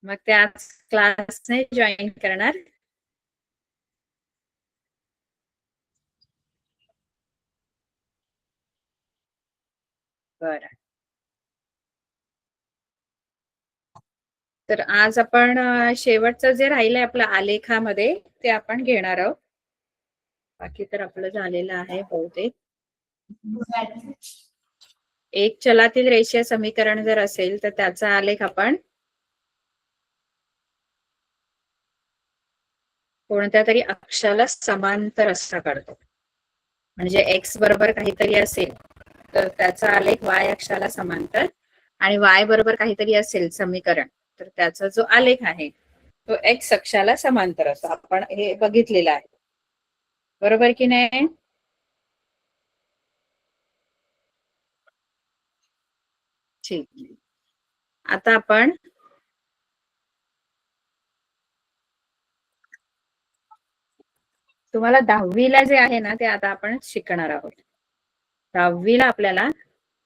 मग त्याच क्लासने जॉईन करणार. बरं. तर आज आपण शेवटचं जे राहिलंय आपलं आलेखामध्ये ते आपण घेणार आहोत. बाकी तर आपलं झालेलं आहे बहुतेक. एक चलातील रेषीय समीकरण जर असेल तर त्याचा आलेख आपण कोणत्या तरी अक्षाला समांतर असा काढतो. म्हणजे एक्स बरोबर काहीतरी असेल तर त्याचा आलेख वाय अक्षाला समांतर आणि वाय बरोबर काहीतरी असेल समीकरण तर त्याचा जो आलेख आहे तो एक्स अक्षाला समांतर असतो. आपण हे बघितलेलं आहे, बरोबर की नाही? ठीक. आता आपण तुम्हाला 10वीला जे आहे ना ते आता आपण शिकणार आहोत. 10वीला आपल्याला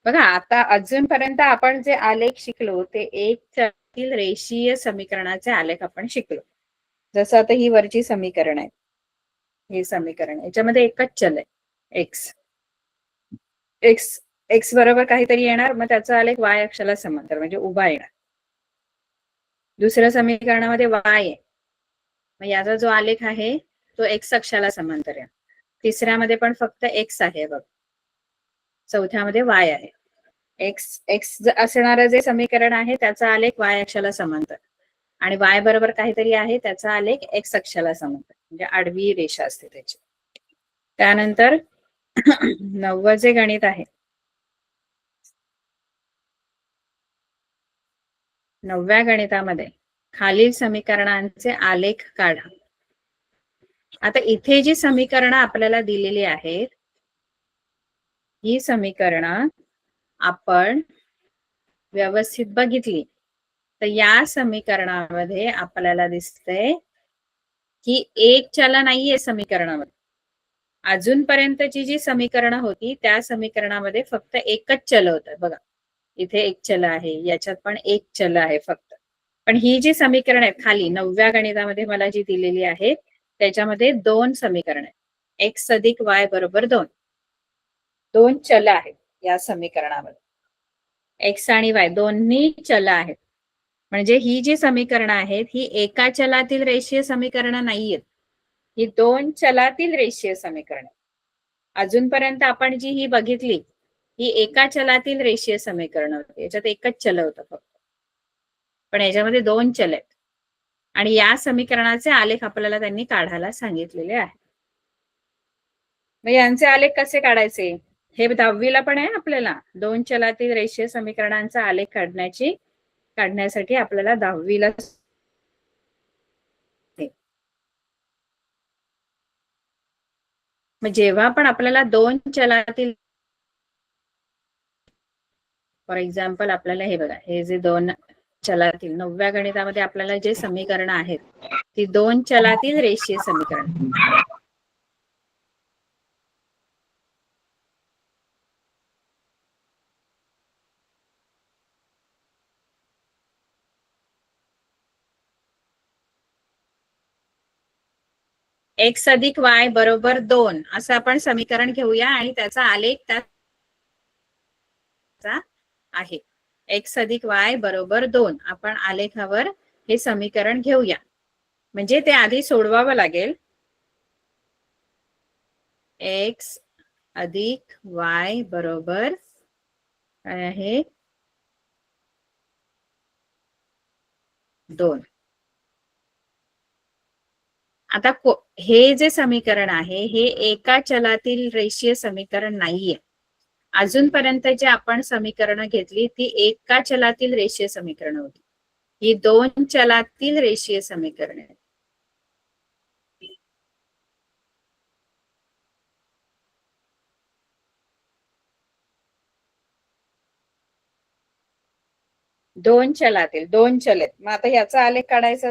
बघा आता अजूनपर्यंत आपण जे आलेख शिकलो ते एक चलातील रेषीय समीकरणाचे आलेख आपण शिकलो. जसं आता ही वरची समीकरण आहे, हे समीकरण याच्यामध्ये एकच चल आहे एक्स. एक्स एक्स बरोबर काहीतरी येणार, मग त्याचा आलेख वाय अक्षाला समांतर म्हणजे उभा येणार. दुसऱ्या समीकरणामध्ये वाय आहे, मग याचा जो आलेख आहे तो एक्स अक्षाला समांतर आहे. तिसऱ्यामध्ये पण फक्त एक्स आहे बघ, चौथ्यामध्ये वाय आहे. एक्स एक्स असणारं जे समीकरण आहे त्याचा आलेख वाय अक्षाला समांतर आणि वाय बरोबर काहीतरी आहे त्याचा आलेख एक्स अक्षाला समांतर म्हणजे आडवी रेषा असते त्याची. त्यानंतर 9वे जे गणित आहे, 9व्या गणितामध्ये खालील समीकरणांचे आलेख काढा. आता इथे जी समीकरणं आपल्याला दिलेली आहेत ही समीकरणं आपण व्यवस्थित बघितली तर या समीकरणामध्ये आपल्याला दिसतंय की एक चल नाहीये समीकरणामध्ये. अजूनपर्यंतची जी समीकरणं होती त्या समीकरणामध्ये फक्त एकच चल होतं. बघा इथे एक चल आहे, याच्यात पण एक चल आहे फक्त. पण ही जी समीकरण आहेत खाली 9व्या गणितामध्ये मला जी दिलेली आहे त्याच्यामध्ये दोन समीकरण आहेत. एक्स अधिक वाय बरोबर 2. दोन चल आहेत या समीकरणामध्ये. एक्स आणि वाय दोन्ही चल आहेत. म्हणजे ही जी समीकरणं आहेत ही एका चलातील रेषीय समीकरणं नाहीयेत, ही दोन चलातील रेषीय समीकरण. अजूनपर्यंत आपण जी ही बघितली ही एका चलातील रेषीय समीकरण होती, याच्यात एकच चल होतं फक्त. पण याच्यामध्ये दोन चल आहेत आणि या समीकरणाचे आलेख आपल्याला त्यांनी काढायला सांगितलेले आहे. मग यांचे आलेख कसे काढायचे हे 10वीला पण आहे आपल्याला. दोन चलातील रेषीय समीकरणांचा आलेख काढण्यासाठी आपल्याला 10वीला मग जेव्हा पण आपल्याला दोन चलातील फॉर एक्झाम्पल आपल्याला हे बघा हे जे दोन चलातील 9व्या गणितामध्ये आपल्याला जे समीकरण आहेत ती दोन चलातील रेषीय समीकरण. एक्स अधिक वाय बरोबर 2 असं आपण समीकरण घेऊया आणि त्याचा आलेख त्याचा आहे. एक्स अधिक वाय बरोबर 2 आपण आलेखावर हे समीकरण घेऊया. म्हणजे ते आधी सोडवावं लागेल. एक्स अधिक वाय बरोबर काय आहे 2. आता हे जे समीकरण आहे हे एका चलातील रेषीय समीकरण नाहीये. अजूनपर्यंत जे आपण समीकरण घेतली ती एका चलातील रेषीय समीकरण होती, ही दोन चलातील रेषीय समीकरण आहे. दोन चलातील दोन चल आहेत. मग आता याचा आलेख काढायचा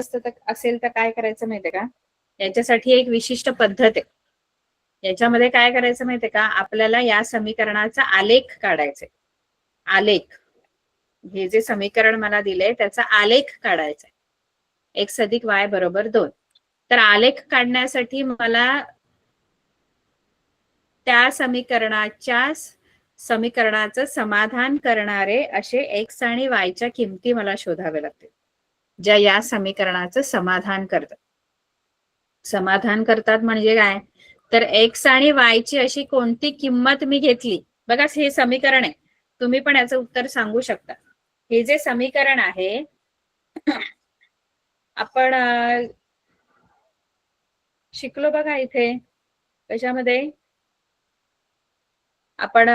असेल तर काय करायचं माहितीये का, याच्यासाठी एक विशिष्ट पद्धत आहे. याच्यामध्ये काय करायचं माहितीये का, आपल्याला या समीकरणाचा आलेख काढायचा. आलेख, हे जे समीकरण मला दिलंय त्याचा आलेख काढायचा आहे. x अधिक y बरोबर 2. तर आलेख काढण्यासाठी मला त्या समीकरणाचं समाधान करणारे असे x आणि y च्या किमती मला शोधावे लागतील, ज्या या समीकरणाचं समाधान करतात. समाधान करतात म्हणजे काय, तर x आणि y ची अशी कोणती किंमत मी घेतली. बघा हे समीकरण आहे, तुम्ही पण याचं उत्तर सांगू शकता. हे जे समीकरण आहे आपण शिकलो बघा इथे कशामध्ये, आपण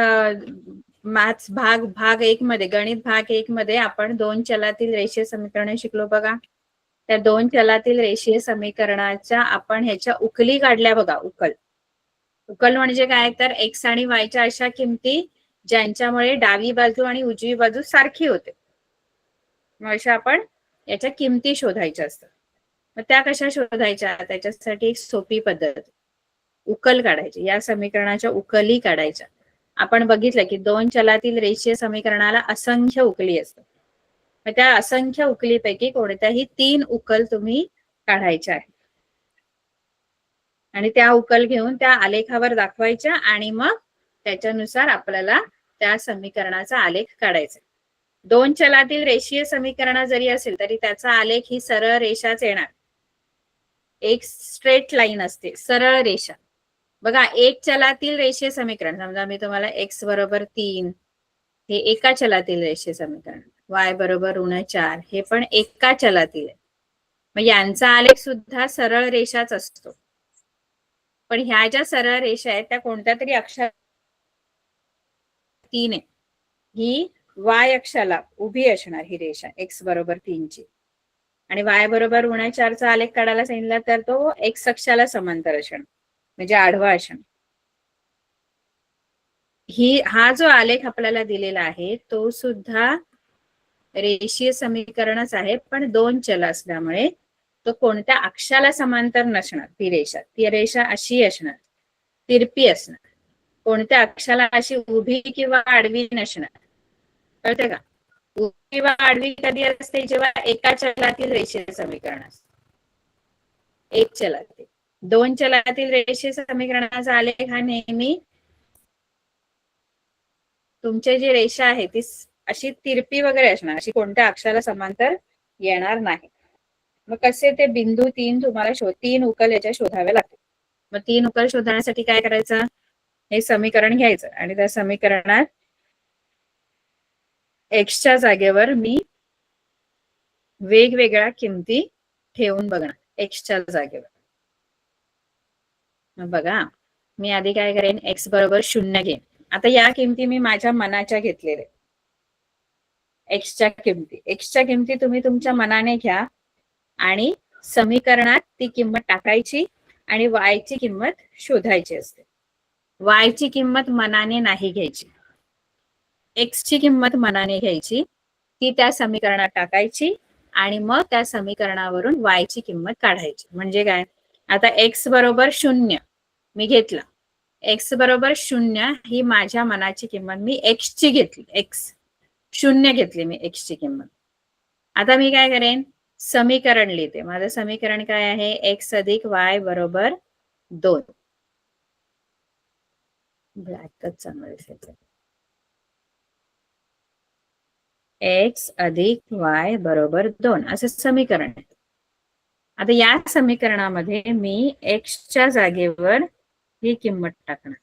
मॅथ्स भाग 1 मध्ये, गणित भाग 1 मध्ये आपण 2 चलातील रेषीय समीकरणे शिकलो बघा. त्या 2 चलातील रेषीय समीकरणाच्या आपण ह्याच्या उकली काढल्या बघा. उकल म्हणजे काय, तर x आणि y च्या अशा किमती ज्यांच्यामुळे डावी बाजू आणि उजवी बाजू सारखी होते. मग अशा आपण याच्या किमती शोधायच्या असतात. मग त्या कशा शोधायच्या, त्याच्यासाठी एक सोपी पद्धत, उकल काढायची. या समीकरणाच्या उकली काढायच्या. आपण बघितलं की 2 चलातील रेषीय समीकरणाला असंख्य उकली असतात. मग त्या असंख्य उकलीपैकी कोणत्याही 3 उकल तुम्ही काढायच्या आहेत आणि त्या उकल घेऊन त्या आलेखावर दाखवायच्या आणि मग त्याच्यानुसार आपल्याला त्या समीकरणाचा आलेख काढायचा. 2 चलातील रेषीय समीकरण जरी असेल तरी त्याचा आलेख ही सरळ रेषाच येणार. एक स्ट्रेट लाईन असते, सरळ रेषा. बघा 1 चलातील रेषीय समीकरण, समजा मी तुम्हाला x बरोबर 3 हे एका चलातील रेषीय समीकरण, y बरोबर -4 हे पण एका चलातील आहे. मग यांचा आलेख सुद्धा सरळ रेषाच असतो. पण ह्या ज्या सरळ रेषा आहेत त्या कोणत्या तरी अक्षर 3 आहे, ही y अक्षाला उभी असणार ही रेषा x बरोबर 3 ची, आणि y बरोबर -4 चा आलेख काढायला सांगितला तर तो x अक्षाला समांतर असणार, म्हणजे आडवा असणार. हा जो आलेख आपल्याला दिलेला आहे तो सुद्धा रेषीय समीकरणच आहे, पण 2 चल असल्यामुळे तो कोणत्या अक्षाला समांतर नसणार. ती रेषा अशी असणार, तिरपी असणार. कोणत्या अक्षाला अशी उभी किंवा आडवी नसणार. कळते का? उभी किंवा आडवी कधी असते, जेव्हा एका चलातील रेषीय समीकरण असते. एक चलातील. 2 चलातील रेषीय समीकरणाचा आलेख हा नेहमी तुमची जी रेषा आहे ती अशी तिरपी वगैरे असणार, अशी कोणत्या अक्षाला समांतर येणार नाही. मग कसे ते बिंदू 3 तुम्हाला 3 उकल याच्या शोधावे लागतील. मग 3 उकल शोधण्यासाठी काय करायचं, हे समीकरण घ्यायचं आणि त्या समीकरणात x च्या जागेवर मी वेगवेगळ्या किमती ठेवून बघणार. x च्या जागेवर बघा, मी आधी काय करेन, x बरोबर 0 घेईन. आता या किमती मी माझ्या मनाच्या घेतलेल्या. x च्या किमती तुम्ही तुमच्या मनाने घ्या आणि समीकरणात ती किंमत टाकायची आणि y ची किंमत शोधायची असते. y ची किंमत मनाने नाही घ्यायची, x ची किंमत मनाने घ्यायची, ती त्या समीकरणात टाकायची आणि मग त्या समीकरणावरून y ची किंमत काढायची. म्हणजे काय, आता x बरोबर 0 मी घेतला, x बरोबर 0 ही माझ्या मनाची किंमत मी x ची घेतली, x 0 घेतली मी x ची किंमत. आता मी काय करेन, समीकरण लिहिते. माझं समीकरण काय आहे, x अधिक y बरोबर 2. ब्लॅकच चांगलं दिसायचं. x अधिक y बरोबर 2 असं समीकरण आहे. आता या समीकरणामध्ये मी x च्या जागेवर ही किंमत टाकणार,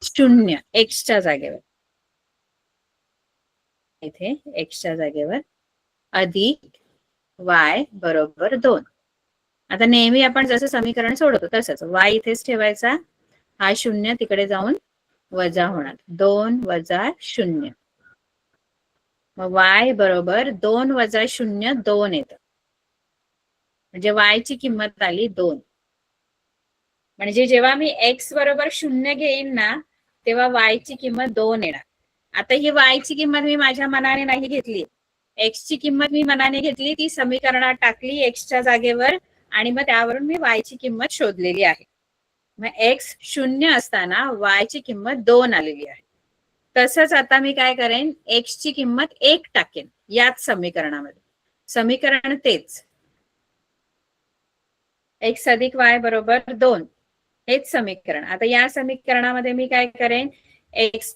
0 x च्या जागेवर, इथे x च्या जागेवर अधिक y बरोबर 2. आता नेहमी आपण जसं समीकरण सोडवतो तसंच y इथेच ठेवायचा, हा 0 तिकडे जाऊन वजा होणार, 2 वजा 0. मग y बरोबर 2 वजा 0 2 येतं, म्हणजे y ची किंमत आली 2. म्हणजे जेव्हा मी x बरोबर 0 घेईन ना तेव्हा y ची किंमत 2 येणार. आता ही y ची किंमत मी माझ्या मनाने नाही घेतली, x ची किंमत मी मनाने घेतली, ती समीकरणात टाकली x च्या जागेवर आणि मग त्यावरून मी y ची किंमत शोधलेली आहे. मग एक्स 0 असताना y ची किंमत 2 आलेली आहे. तसंच आता मी काय करेन, एक्स ची किंमत 1 टाकेन याच समीकरणामध्ये. समीकरण तेच, एक्स अधिक वाय बरोबर 2, हेच समीकरण. आता या समीकरणामध्ये मी काय करेन, एक्स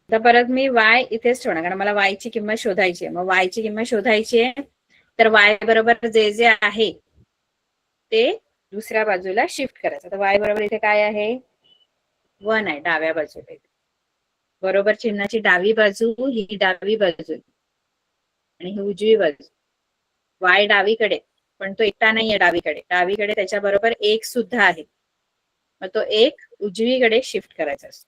तर परत मी y इथेच ठेवणार, कारण मला y ची किंमत शोधायची आहे. मग y ची किंमत शोधायची आहे, तर y बरोबर जे जे आहे ते दुसऱ्या बाजूला शिफ्ट करायचं. तर y बरोबर इथे काय आहे, 1 आहे डाव्या बाजूला. बरोबर चिन्हाची डावी बाजू ही डावी बाजू आणि ही उजवी बाजू. y डावीकडे, पण तो एकटा नाहीये डावीकडे. डावीकडे त्याच्या बरोबर 1 सुद्धा आहे. मग तो 1 उजवीकडे शिफ्ट करायचा असतो.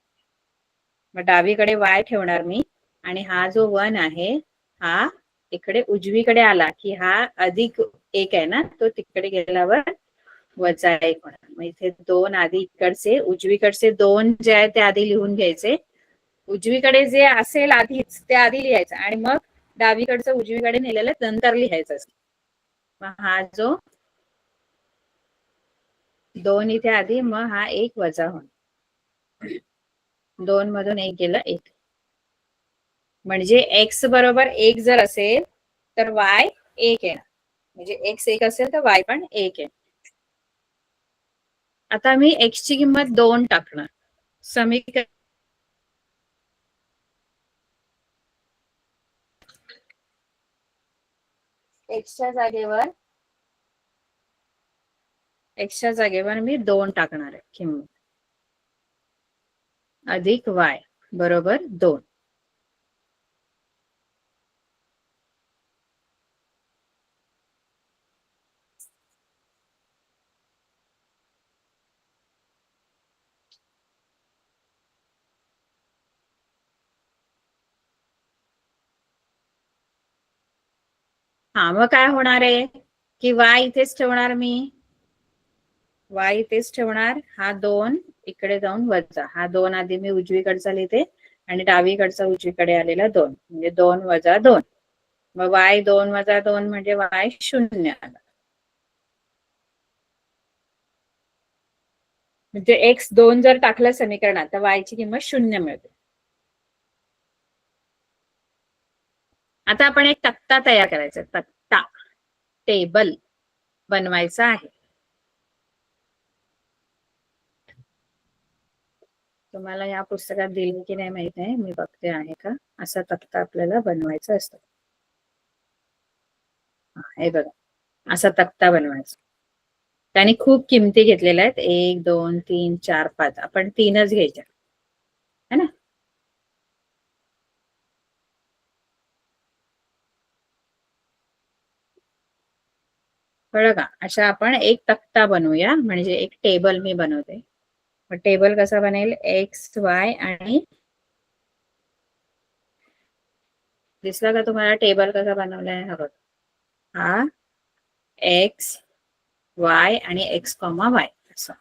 मग डावीकडे y ठेवणार मी, आणि हा जो 1 आहे हा इकडे उजवीकडे आला की हा अधिक 1 आहे ना, तो तिकडे गेल्यावर वजा 1 होणार. मग इथे 2 आधी इकडचे उजवीकडचे 2 जे आहे ते आधी लिहून घ्यायचे. उजवीकडे जे असेल आधीच ते आधी लिहायचं, आणि मग डावीकडचं उजवीकडे नेलेलं नंतर लिहायचं. मग हा जो 2 इथे आधी, मग हा 1 वजा होणार. 2 मधून 1 गेलं 1. म्हणजे एक्स बरोबर 1 जर असेल तर y 1 आहे. म्हणजे एक्स 1 असेल तर y पण 1 आहे. आता मी एक्स ची किंमत 2 टाकणार. समीकरण एक्सच्या जागेवर मी 2 टाकणार आहे किंमत. अधिक y बरोबर 2. हा, मग काय होणार आहे की y इथेच ठेवणार मी. y इथेच ठेवणार. हा 2 इकडे जाऊन वजा. हा 2 आधी मी उजवीकडचा लिहिते, आणि डावीकडचा उजवीकडे आलेला 2, म्हणजे 2 वजा 2. मग y 2 वजा 2 म्हणजे y 0 आला. म्हणजे एक्स 2 जर टाकलं समीकरणात तर y ची किंमत 0 मिळते. आता आपण एक तक्ता तयार करायचा. तक्ता, टेबल बनवायचा आहे. तुम्हाला या पुस्तकात दिले की नाही माहित आहे, मी बघते आहे का. असा तक्ता आपल्याला बनवायचा असतो. हे बघा, असा तक्ता बनवायचा. त्याने खूप किमती घेतलेल्या आहेत, 1 2 3 4 5. आपण 3च घ्यायच्या है ना. कळलं का. अशा आपण एक तक्ता बनवूया, म्हणजे एक टेबल मी बनवते. मग टेबल कसा बनेल, एक्स वाय आणि, दिसला का तुम्हाला टेबल कसा बनवलाय. हा बघ, हा एक्स वाय आणि एक्स कॉमा वाय असं.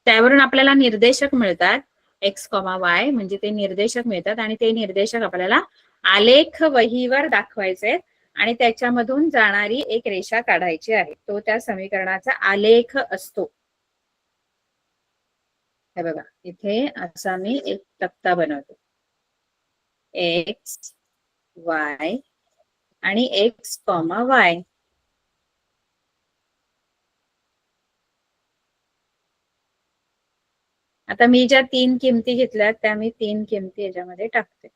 त्यावरून आपल्याला निर्देशक मिळतात. एक्स कॉमा वाय म्हणजे ते निर्देशक मिळतात, आणि ते निर्देशक आपल्याला आलेख वहीवर दाखवायचे आहेत, आणि त्याच्यामधून जाणारी एक रेषा काढायची आहे. तो त्या समीकरणाचा आलेख असतो. हे बघा, इथे असा मी एक तक्ता बनवतो. एक्स वाय आणि एक्स कॉमा वाय. आता मी ज्या 3 किमती घेतल्या त्या मी 3 किमती याच्यामध्ये टाकते.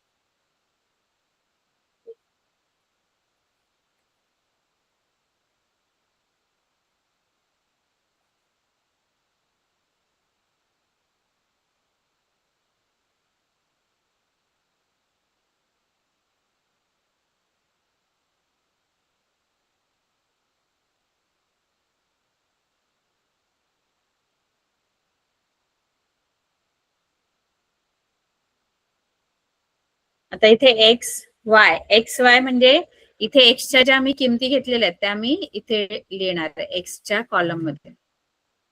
आता इथे एक्स वाय म्हणजे इथे एक्सच्या ज्या मी किमती घेतलेल्या आहेत त्या मी इथे लिहिणार आहे एक्सच्या कॉलम मध्ये.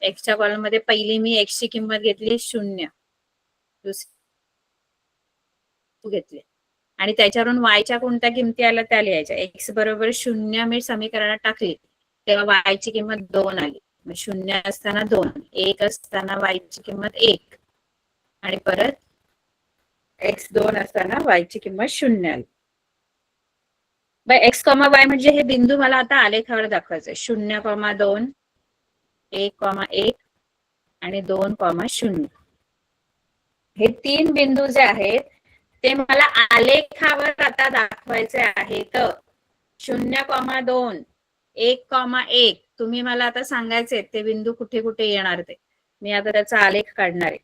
एक्सच्या कॉलम मध्ये पहिली मी एक्सची किंमत घेतली 0. घेतले आणि त्याच्यावरून वायच्या कोणत्या किमती आल्या त्या लिहायच्या. एक्स बरोबर 0 मी समीकरणात टाकली तेव्हा वायची किंमत 2 आली. 0 असताना 2, 1 असताना वायची किंमत 1 आणि परत x2 असताना वायची किंमत 0 आली. एक्स कॉमा वाय म्हणजे हे बिंदू मला आता आलेखावर दाखवायचे. 0,2, 1,1 आणि 2,0. हे 3 बिंदू जे आहेत ते मला आलेखावर आता दाखवायचे आहेत. 0,2, 1,1 तुम्ही मला आता सांगायचे ते बिंदू कुठे कुठे येणार ते. मी आता त्याचा आलेख काढणार आहे.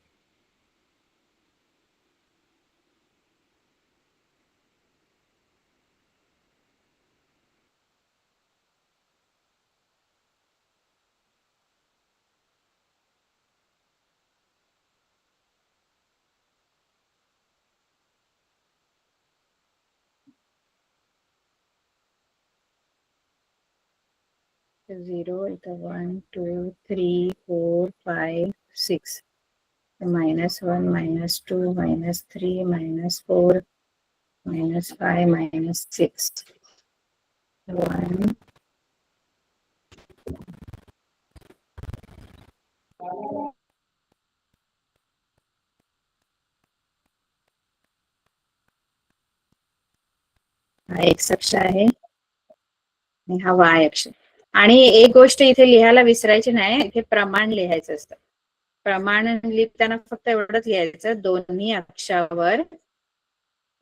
झिरो, इथं 1, 2, 3, 4, 5, 6. -1, -2, -3, -4, -5, -6. 1. हा एक्स अक्ष आहे आणि हा वाय अक्ष. आणि एक गोष्ट इथे लिहायला विसरायची नाही, इथे प्रमाण लिहायचं असतं. प्रमाण लिहिताना फक्त एवढंच लिहायचं, दोन्ही अक्षावर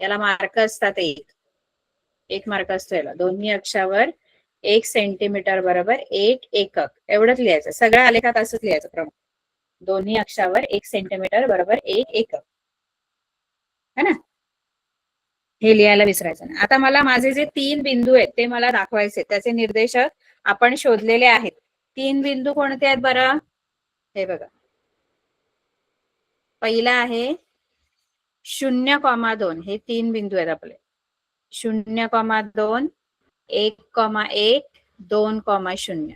याला मार्क असतात. एक मार्क असतो याला. दोन्ही अक्षावर 1 सेंटीमीटर बरोबर 1 एकक एवढंच लिहायचं. सगळ्या आलेखात असंच लिहायचं प्रमाण. दोन्ही अक्षावर 1 सेंटीमीटर बरोबर 1 एकक, है ना. हे लिहायला विसरायचं नाही. आता मला माझे जे 3 बिंदू आहेत ते मला दाखवायचे, त्याचे निर्देशक आपण शोधलेले आहेत. 3 बिंदू कोणते आहेत बरं? हे बघा, पहिला आहे 0,2. हे 3 बिंदू आहेत आपले. 0,2, 1,1, 2,0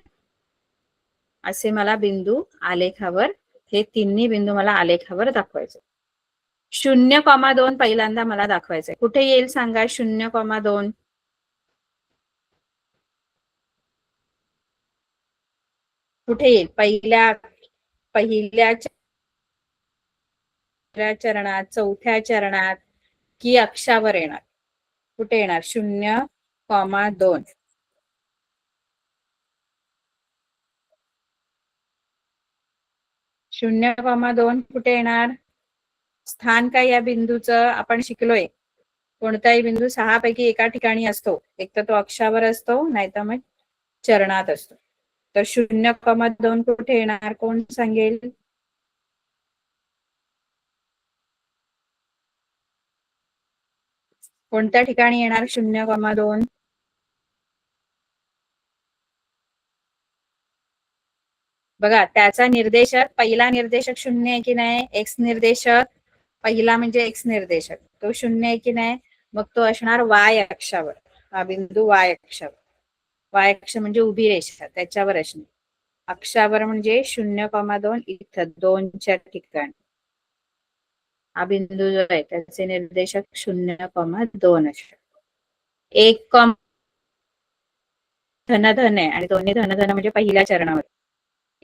असे मला बिंदू आलेखावर, हे तिन्ही बिंदू मला आलेखावर दाखवायचे. 0,2 पहिल्यांदा मला दाखवायचंय. कुठे येईल सांगा 0,2? कुठे येईल? पहिल्या चरणात, चौथ्या चरणात की अक्षावर येणार? कुठे येणार 0,2? 0,2 कुठे येणार? स्थान काय या बिंदूचं आपण शिकलोय. कोणताही बिंदू 6 पैकी एका ठिकाणी असतो. एक तर तो अक्षावर असतो, नाहीतर मग चरणात असतो. तर 0,2 कुठे येणार? कोण सांगेल? कोणत्या ठिकाणी येणार 0,2? बघा, त्याचा निर्देशक, पहिला निर्देशक 0 आहे की नाही? एक्स निर्देशक पहिला म्हणजे एक्स निर्देशक तो 0 आहे की नाही? मग तो असणार वाय अक्षावर. हा बिंदू वाय अक्षावर. वाय अक्ष म्हणजे उभी रेषा, त्याच्यावर असणे. अक्षावर म्हणजे 0,2 इथं 2च्या ठिकाणी. हा बिंदू जो आहे त्याचे निर्देशक 0,2 असतात. 1, धन आहे आणि दोन्ही धन म्हणजे पहिल्या चरणावर.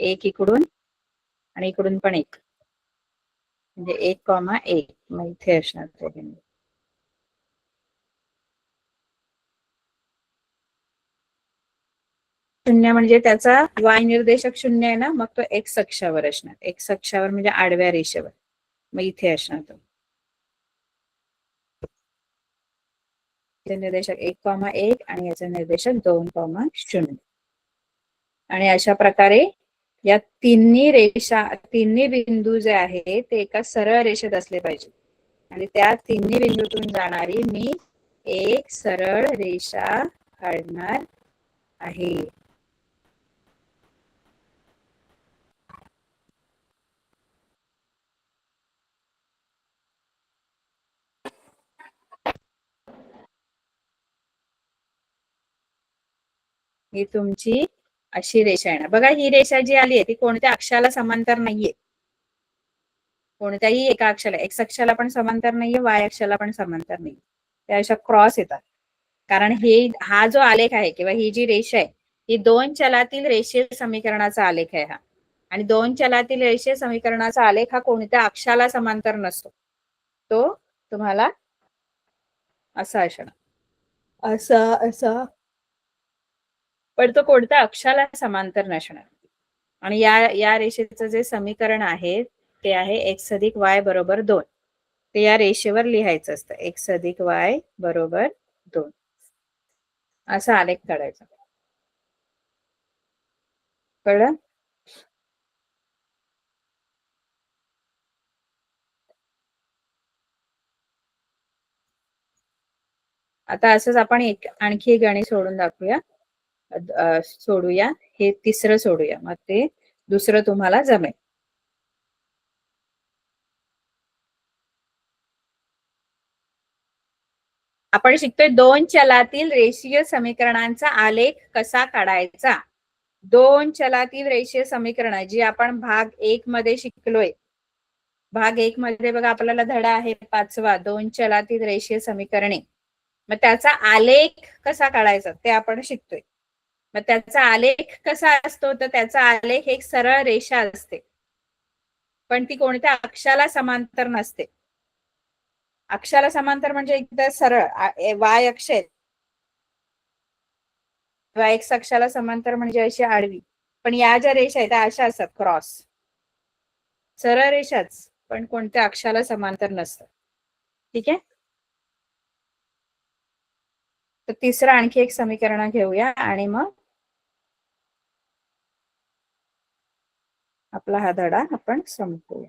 1 इकडून आणि इकडून पण 1, म्हणजे 1,1 मग इथे असणार तो बिंदू. शून्य म्हणजे त्याचा वाय निर्देशक 0 आहे ना, मग तो एक्स अक्षावर असणार. एक्स अक्षावर म्हणजे आडव्या रेषेवर, मग इथे असणार तो. निर्देशक 1,1 आणि याचे निर्देशक 2,0. आणि अशा प्रकारे या तिन्ही बिंदू जे आहे ते एका सरळ रेषेत असले पाहिजे. आणि त्या तिन्ही बिंदूतून जाणारी मी एक सरळ रेषा काढणार आहे. ही तुमची अशी रेषा आहे ना. बघा, ही रेषा जी आली आहे ती कोणत्या अक्षाला समांतर नाहीये. कोणत्याही एका अक्षाला, एक्स अक्षाला पण समांतर नाहीये, वाय अक्षाला पण समांतर नाही, त्या अशा क्रॉस येतात. कारण हा जो आलेख आहे किंवा ही जी रेषा आहे ही दोन चलातील रेषीय समीकरणाचा आलेख आहे हा. आणि दोन चलातील रेषीय समीकरणाचा आलेख हा कोणत्या अक्षाला समांतर नसतो, तो तुम्हाला असा असणार, असा असा, पण तो कोणत्या अक्षाला समांतर नसणार. आणि या रेषेचं जे समीकरण आहे ते आहे एक्स अधिक वाय बरोबर 2. ते या रेषेवर लिहायचं असतं, एक्स अधिक वाय बरोबर 2 असा आलेख काढायचा. कळलं? आता असंच आपण आणखी एक गणित सोडून दाखवूया, सोडूया, हे तिसरं सोडूया, मग ते दुसरं तुम्हाला जमेल. आपण शिकतोय दोन चलातील रेषीय समीकरणांचा आलेख कसा काढायचा. दोन चलातील रेषीय समीकरण जी आपण भाग 1 मध्ये शिकलोय. भाग 1 मध्ये बघा आपल्याला धडा आहे 5वा, दोन चलातील रेषीय समीकरणे. मग त्याचा आलेख कसा काढायचा ते आपण शिकतोय. मग त्याचा आलेख कसा असतो, तर त्याचा आलेख एक सरळ रेषा असते, पण ती कोणत्या अक्षाला समांतर नसते. अक्षाला समांतर म्हणजे एकदा सरळ वाय अक्ष आहे, एक्स अक्षाला समांतर म्हणजे अशी आडवी. पण या ज्या रेषा आहेत त्या अशा असतात क्रॉस, सरळ रेषाच पण कोणत्या अक्षाला समांतर नसतं. ठीक आहे. तर तिसरं आणखी एक समीकरण घेऊया आणि मग आपला हा धडा आपण संपवूया.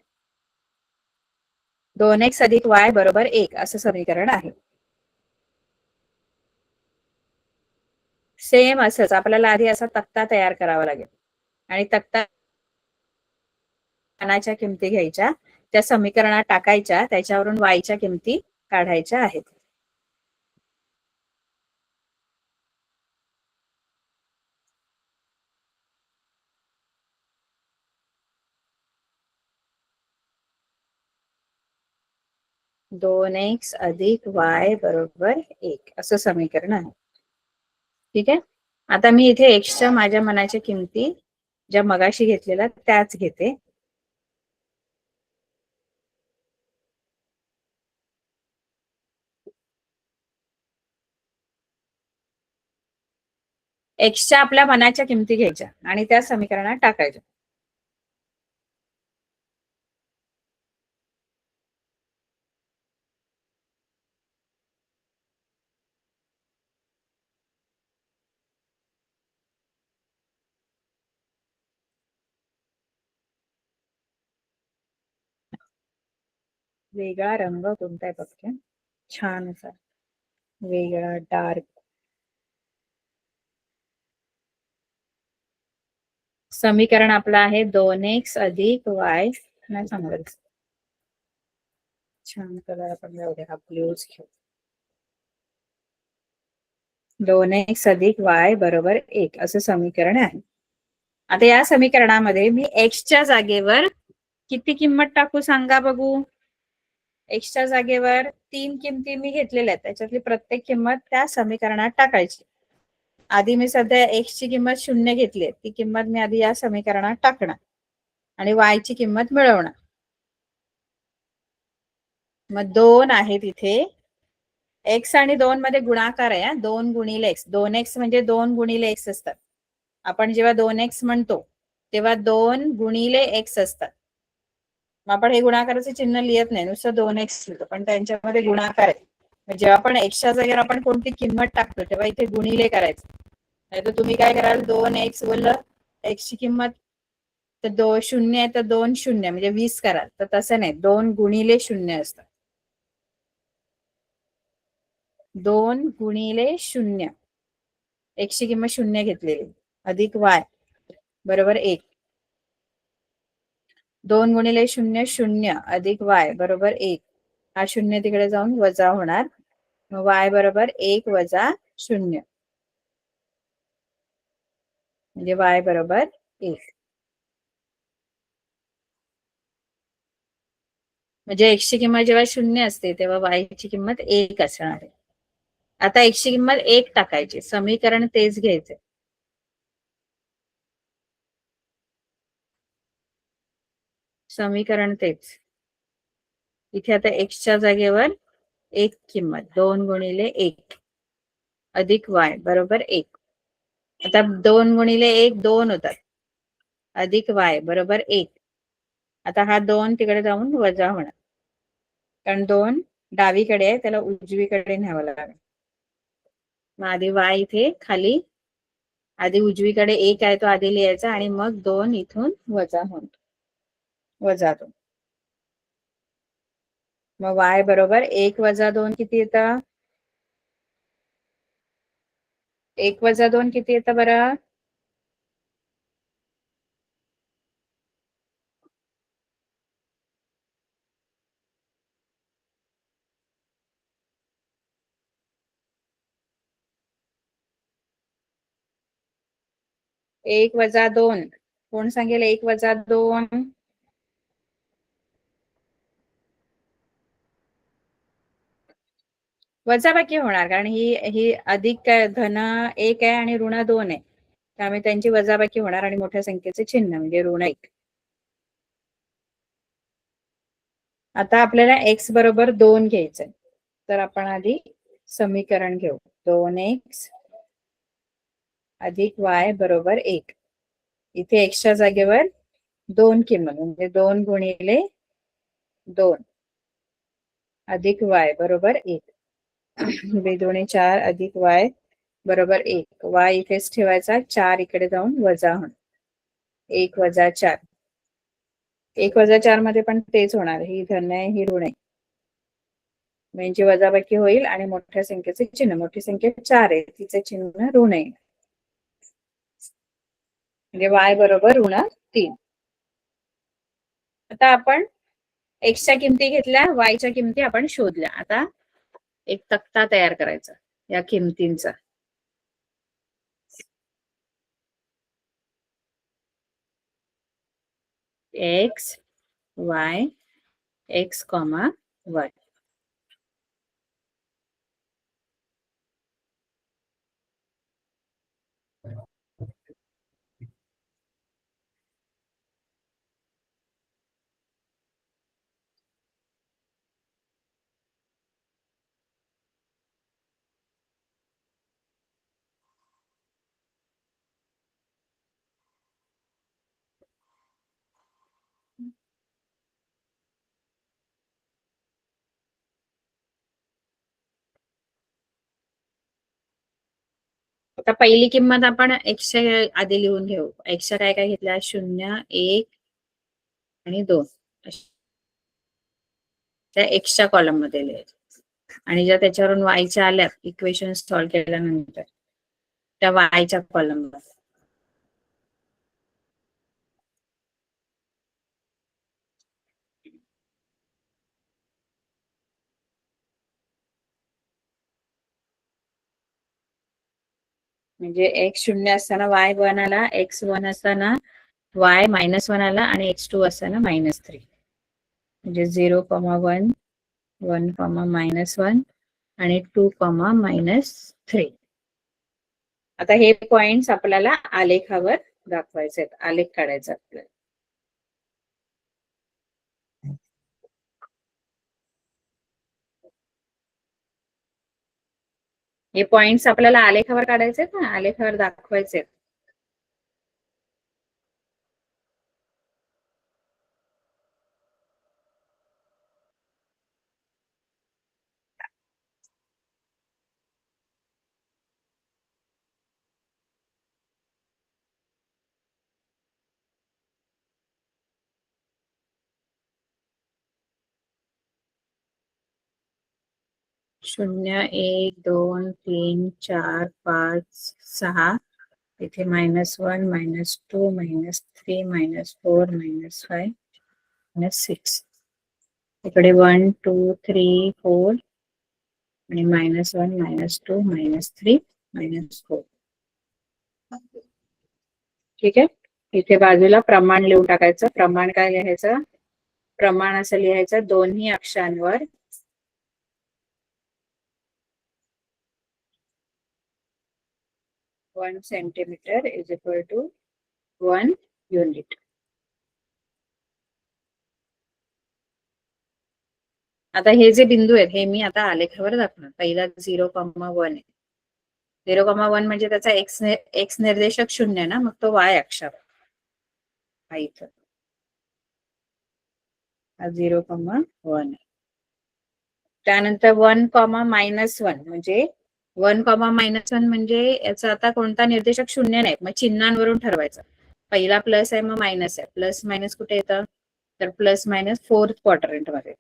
2x अधिक y बरोबर 1 असं समीकरण आहे. सेम असंच आपल्याला आधी असा तक्ता तयार करावा लागेल आणि तक्ता च्या किमती घ्यायच्या, त्या समीकरणात टाकायच्या, त्याच्यावरून y च्या किमती काढायच्या आहेत. दोन एक्स अधिक वाय बरोबर 1 असं समीकरण आहे. ठीक आहे. आता मी इथे एक्सच्या माझ्या मनाच्या किमती ज्या मगाशी घेतलेल्या त्याच घेते. एक्सच्या आपल्या मनाच्या किमती घ्यायच्या आणि त्या समीकरणात टाकायच्या. वेगळा रंग कोणता आहे बघते, छान असा वेगळा डार्क. समीकरण आपलं आहे 2x अधिक वाय, नाही सांगायचं, छान कलर आपण जाऊ दे, हा ब्ल्यूज घेऊ. 2x अधिक वाय बरोबर 1 असं समीकरण आहे. आता या समीकरणामध्ये मी एक्सच्या जागेवर किती किंमत टाकू सांगा बघू. एक्सच्या जागेवर 3 किमती मी घेतलेल्या आहेत, त्याच्यातली प्रत्येक किंमत त्या समीकरणात टाकायची. आधी मी सध्या एक्स ची किंमत 0 घेतली, ती किंमत मी आधी या समीकरणात टाकणार आणि वाय ची किंमत मिळवणार. मग 2 आहे तिथे, एक्स आणि 2 मध्ये गुणाकार आहे, 2 गुणिले एक्स. 2x म्हणजे 2 गुणिले एक्स असतात. आपण जेव्हा 2x म्हणतो तेव्हा 2 गुणिले एक्स असतात. मग आपण हे गुणाकाराचे चिन्ह लिहित नाही, नुसतं 2x लिहितो, पण त्यांच्यामध्ये गुणाकार आहे. जेव्हा आपण एक्सच्या जागेवर आपण कोणती किंमत टाकतो तेव्हा इथे गुणिले करायचं. नाही तर तुम्ही काय कराल, 2x बोललं, एक्स ची किंमत तर 0 आहे तर 2 0 म्हणजे 20 कराल, तर तसं नाही, 2 गुणिले 0 असतं. 2 गुणिले 0, एक्स ची किंमत 0 घेतलेली, अधिक वाय बरोबर 1. 2 गुणिले 0 0 अधिक वाय बरोबर 1. हा 0 तिकडे जाऊन वजा होणार, वाय बरोबर 1 वजा 0 म्हणजे वाय बरोबर 1. म्हणजे x ची किंमत जेव्हा 0 असते तेव्हा y ची किंमत 1 असणार आहे. आता x ची किंमत 1 टाकायची, समीकरण तेच घ्यायचे. समीकरण तेच. इथे आता x च्या जागेवर 1 किंमत 2 गुणिले 1 अधिक y बरोबर 1. आता 2 गुणिले 1 2 होतात, अधिक y बरोबर 1. आता हा 2 तिकडे जाऊन वजा होणार, कारण 2 डावीकडे आहे, त्याला उजवीकडे न्यावं लागेल. मग आधी y इथे खाली, आधी उजवीकडे 1 आहे तो आधी लिहायचा आणि मग 2 इथून वजा होऊन वजा 2. मग y बरोबर 1 वजा 2 किती येतं? 1 वजा 2 किती येतं बरं? 1 वजा 2 कोण सांगेल? 1 वजा 2 वजाबाकी होणार, कारण ही अधिक काय धन 1 आहे आणि ऋण 2 आहे, त्यामुळे त्यांची वजाबाकी होणार आणि मोठ्या संख्येचे चिन्ह म्हणजे ऋण 1. आता आपल्याला x बरोबर 2 घ्यायचंय, तर आपण आधी समीकरण घेऊ. 2x अधिक y बरोबर 1. इथे x च्या जागेवर 2 किंमत म्हणजे 2 गुणिले 2 अधिक y बरोबर 1. 2 दुणे 4 अधिक y बरोबर 1. y इथेच ठेवायचा, 4 इकडे जाऊन वजा होणार. 1 वजा 4. 1 वजा 4 मध्ये पण तेच होणार, ही धन आहे ही ऋण आहे, म्हणजे वजाबाकी होईल आणि मोठ्या संख्येचे चिन्ह, मोठी संख्या 4 आहे तिचे चिन्ह ऋण आहे, म्हणजे y बरोबर ऋण 3. आता आपण x च्या किमती घेतल्या, y च्या किमती आपण शोधल्या. आता एक तक्ता तयार करायचा या किमतींचा. x y x, y. आता पहिली किंमत आपण x च्या आधी लिहून घेऊ. x च्या काय काय घेतल्या? 0 1 आणि 2. त्या x च्या कॉलम मध्ये लिहायच्या, आणि ज्या त्याच्यावरून y च्या आल्या इक्वेशन सॉल्व्ह केल्यानंतर त्या y च्या कॉलम मध्ये. म्हणजे x 0 असताना y 1 आला, x 1 असताना y -1 आला आणि x 2 असताना -3. म्हणजे 0, 1 1, -1 आणि 2, -3. आता हे पॉइंट्स आपल्याला आलेखावर दाखवायचे आहेत, आलेख काढायचा आपल्याला. हे पॉइंट्स आपल्याला आलेखावर काढायचे आहेत ना, आलेखावर दाखवायचे आहेत. शून्य 1 2 3 4 5 6, इथे -1 -2 -3 -4 -5 -6, इकडे 1 2 3 4 आणि -1 -2 -3 -4. ठीक आहे. इथे बाजूला प्रमाण लिहून टाकायचं. प्रमाण काय लिहायचं? प्रमाण असं लिहायचं दोन्ही अक्षांवर 1 centimetre is equal to 1 unit. आता हे जे बिंदू आहेत हे मी आता आलेखावर दाखवणार. पहिला 0,1 आहे. 0,1 म्हणजे त्याचा एक्स निर्देशक 0 आहे ना, मग तो वाय अक्षावर इथं 0,1 आहे. त्यानंतर 1,-1 म्हणजे 1,-1 म्हणजे याचा आता कोणता निर्देशक 0 नाही, मग चिन्हांवरून ठरवायचं. पहिला प्लस आहे मग मायनस आहे. प्लस मायनस कुठे येतं, तर प्लस मायनस फोर्थ क्वाड्रंट मध्ये.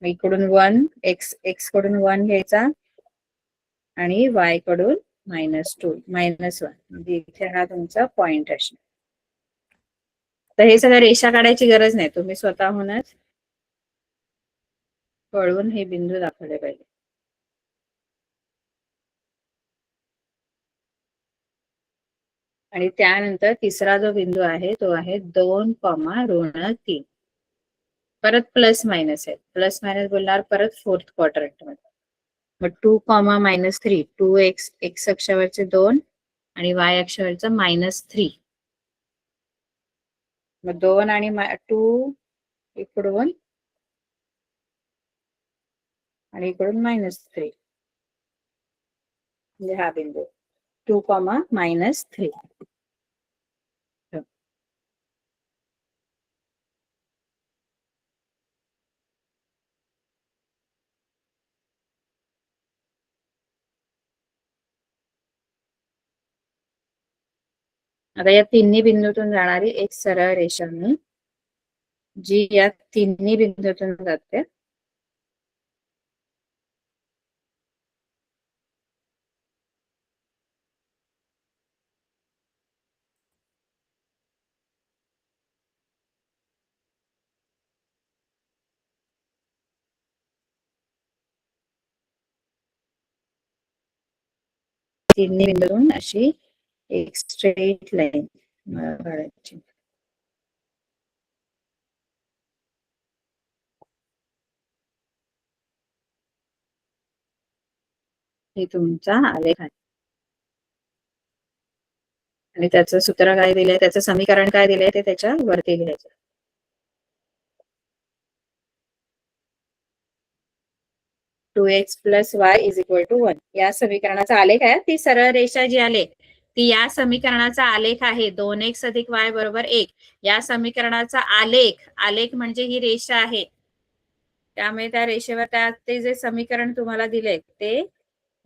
इकडून 1 एक्स कडून 1 घ्यायचा आणि वाय कडून -2 -1 म्हणजे इथे हा तुमचा पॉइंट असणार. तर हे सगळं रेषा काढायची गरज नाही, तुम्ही स्वतःहूनच कळून हे बिंदू दाखवले पाहिजे. आणि त्यानंतर तिसरा जो बिंदू आहे तो आहे 2,-3. परत प्लस मायनस आहे. प्लस मायनस बोलणार परत फोर्थ क्वाड्रंट मध्ये. मग 2,-3 2x एक्स अक्षावरचे 2 आणि वाय अक्षावरचं -3. मग 2 आणि 2 इकडून आणि इकडून -3 म्हणजे हा बिंदू 2,-3. आता या तिन्ही बिंदूतून जाणारी एक सरळ रेषा मी जी या तिन्ही बिंदूतून जाते तिन्ही बिंदूतून अशी एक स्ट्रेट लाईन काढायची. हे तुमचा आलेख आहे आणि त्याचं सूत्र काय दिलंय, त्याचं समीकरण काय दिलंय ते त्याच्या वरती लिहायचं. Two x plus y is equal to 1 या समीकरणाचा आलेख आहे. ती सरळ रेषा जी आले ती या समीकरणाचा आलेख आहे. 2x अधिक y बरोबर 1 या समीकरणाचा आलेख. आलेख म्हणजे ही रेषा आहे, त्यामुळे त्या रेषेवर ते जे समीकरण तुम्हाला दिले ते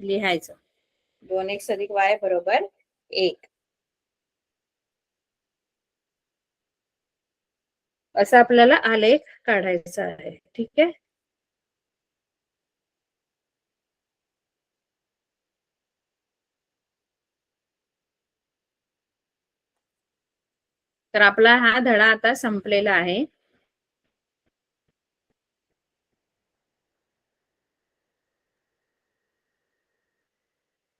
लिहायचं. 2x अधिक y बरोबर 1 असं आपल्याला आलेख काढायचा आहे. ठीक आहे. तर आपला हा धडा आता संपलेला आहे.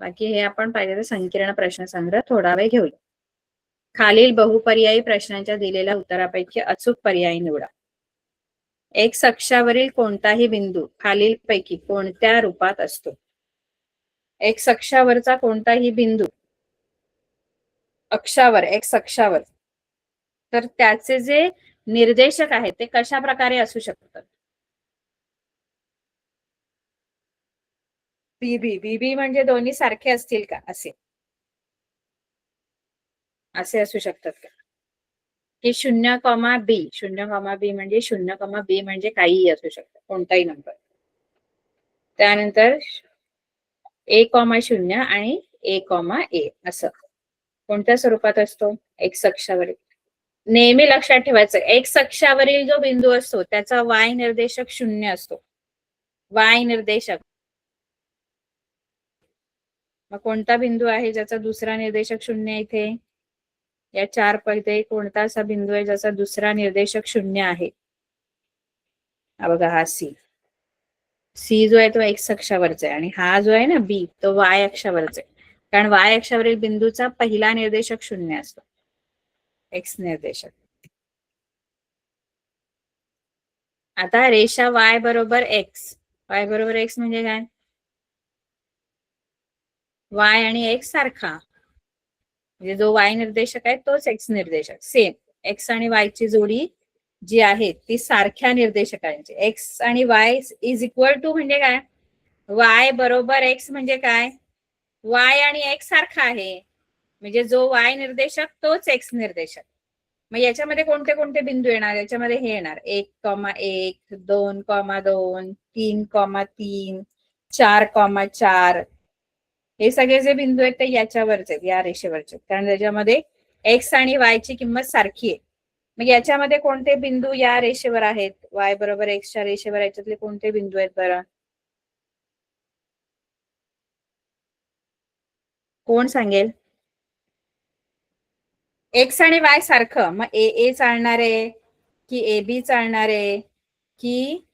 बाकी हे आपण पाहिजे तर संकीर्ण प्रश्न संग्रह थोडा वेळ घेऊया. खालील बहुपर्यायी प्रश्नांच्या दिलेल्या उत्तरापैकी अचूक पर्याय निवडा. एक्स अक्षावरील कोणताही बिंदू खालीलपैकी कोणत्या रूपात असतो? एक्स अक्षावरचा कोणताही बिंदू अक्षावर एक्स अक्षावर तर त्याचे जे निर्देशक आहेत ते कशा प्रकारे असू शकतात? बीबी बीबी म्हणजे दोन्ही सारखे असतील का, असे असे असू शकतात का? की 0,b 0,b म्हणजे 0,b म्हणजे काहीही असू शकतं, कोणताही नंबर. त्यानंतर a,0 आणि a,a असं कोणत्या स्वरूपात असतो? एक्स अक्षावरील. नेहमी लक्षात ठेवायचं एक्स अक्षावरील जो बिंदू असतो त्याचा वाय निर्देशक 0 असतो. वाय निर्देशक. मग कोणता बिंदू आहे ज्याचा दुसरा निर्देशक 0 आहे इथे? या 4 पैकी कोणता असा बिंदू आहे ज्याचा दुसरा निर्देशक 0 आहे? हा बघा, हा सी. सी जो आहे तो एक्स अक्षावरचा आहे आणि हा जो आहे ना बी तो वाय अक्षावरचा आहे, कारण वाय अक्षावरील बिंदूचा पहिला निर्देशक 0 असतो, एक्स निर्देशक. आता रेषा y बरोबर x, y बरोबर x म्हणजे काय? y आणि x सारखा, म्हणजे जो y निर्देशक आहे तोच x निर्देशक, सेम. x आणि y ची जोडी जी आहे ती सारख्या निर्देशकांची. x आणि y इज इक्वल टू म्हणजे काय? y बरोबर x म्हणजे काय? y आणि x सारखा आहे, म्हणजे जो y निर्देशक तोच x निर्देशक. मग याच्यामध्ये कोणते कोणते बिंदू येणार? याच्यामध्ये हे येणार 1,1, 2,2, 3,3, 4,4. हे सगळे जे बिंदू आहेत ते याच्यावरचे, या रेषेवरचे, कारण त्याच्यामध्ये x आणि y ची किंमत सारखी आहे. मग याच्यामध्ये कोणते बिंदू या रेषेवर आहेत? y बरोबर x च्या रेषेवर याच्यातले कोणते बिंदू आहेत बरं? कोण सांगेल? एक्स आणि वाय सारखं, मग ए ए चालणार आहे की ए बी चालणार आहे की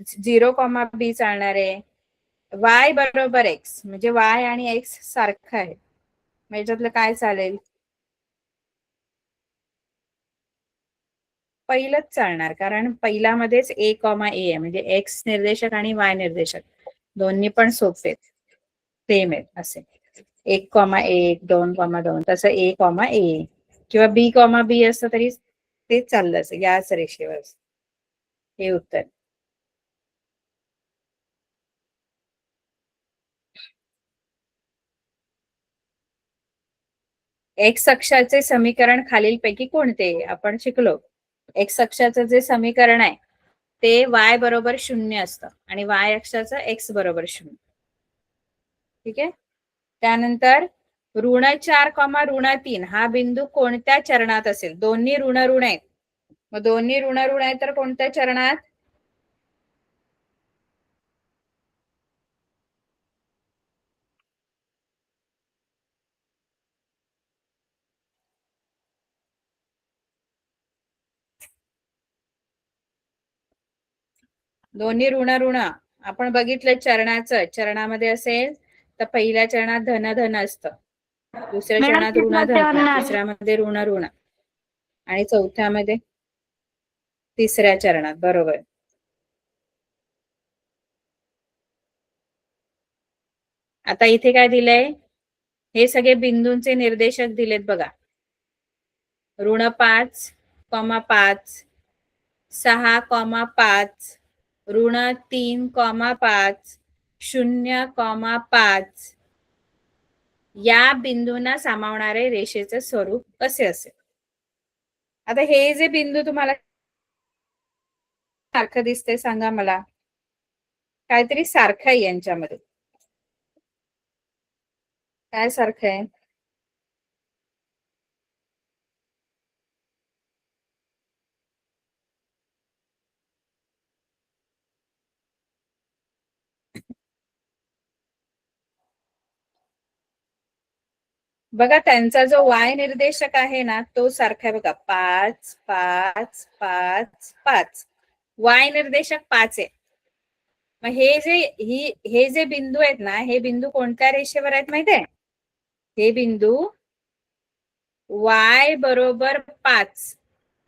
0,b चालणार आहे? वाय बरोबर एक्स म्हणजे वाय आणि एक्स सारखं आहे, मग याच्यातलं काय चालेल? पहिलंच चालणार, कारण पहिल्यामध्येच ए कॉमा ए आहे, म्हणजे एक्स निर्देशक आणि वाय निर्देशक दोन्ही पण सोपे सेम आहेत असे. 1,1, 2,2 तसं ए कॉमा ए किंवा बी कॉमा बी असतं तरी तेच चाललं असं याच रेषेवर. हे उत्तर. एक्स अक्षाचे समीकरण खालीलपैकी कोणते? आपण शिकलो एक्स अक्षाचं जे समीकरण आहे ते y बरोबर 0 असतं आणि y अक्षाचं x बरोबर 0. ठीक आहे. त्यानंतर -4, -3 हा बिंदू कोणत्या चरणात असेल? दोन्ही ऋण ऋण आहेत, मग दोन्ही ऋण ऋण आहेत तर कोणत्या चरणात? दोन्ही ऋण ऋण आपण बघितलं चरणाचं, चरणामध्ये असेल तर पहिल्या चरणात धन धन असतं, दुसऱ्या चरणात ऋण धन, तिसऱ्यामध्ये ऋण ऋण आणि चौथ्यामध्ये तिसऱ्या चरणात. बरोबर. आता इथे काय दिलंय? हे सगळे बिंदूंचे निर्देशक दिलेत बघा. -5,5, 6,5, -3,5, 0,5 या बिंदूंना सामावणारे रेषेचे स्वरूप कसे असेल? आता हे जे बिंदू तुम्हाला सारखं दिसतंय, सांगा मला. काहीतरी सारखं आहे यांच्यामध्ये. काय सारखं आहे? बघा त्यांचा जो वाय निर्देशक आहे ना तो सारखा आहे बघा, 5, 5, 5, 5. वाय निर्देशक 5 आहे. मग हे जे बिंदू आहेत ना, हे बिंदू कोणत्या रेषेवर आहेत माहिती आहे? हे बिंदू y बरोबर 5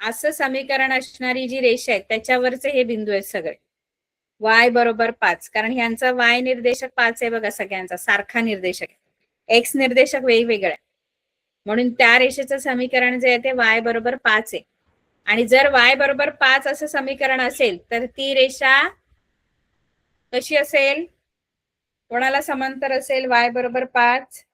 असं समीकरण असणारी जी रेषा आहे त्याच्यावरचे हे बिंदू आहेत सगळे. y बरोबर 5, कारण ह्यांचा y निर्देशक 5 आहे बघा, सगळ्यांचा सारखा निर्देशक आहे, x निर्देशक वेगवेगळा आहे, म्हणून त्या रेषेचं समीकरण जे आहे ते y बरोबर 5 आहे. आणि जर y बरोबर 5 असं समीकरण असेल तर ती रेषा कशी असेल? कोणाला समांतर असेल y बरोबर 5?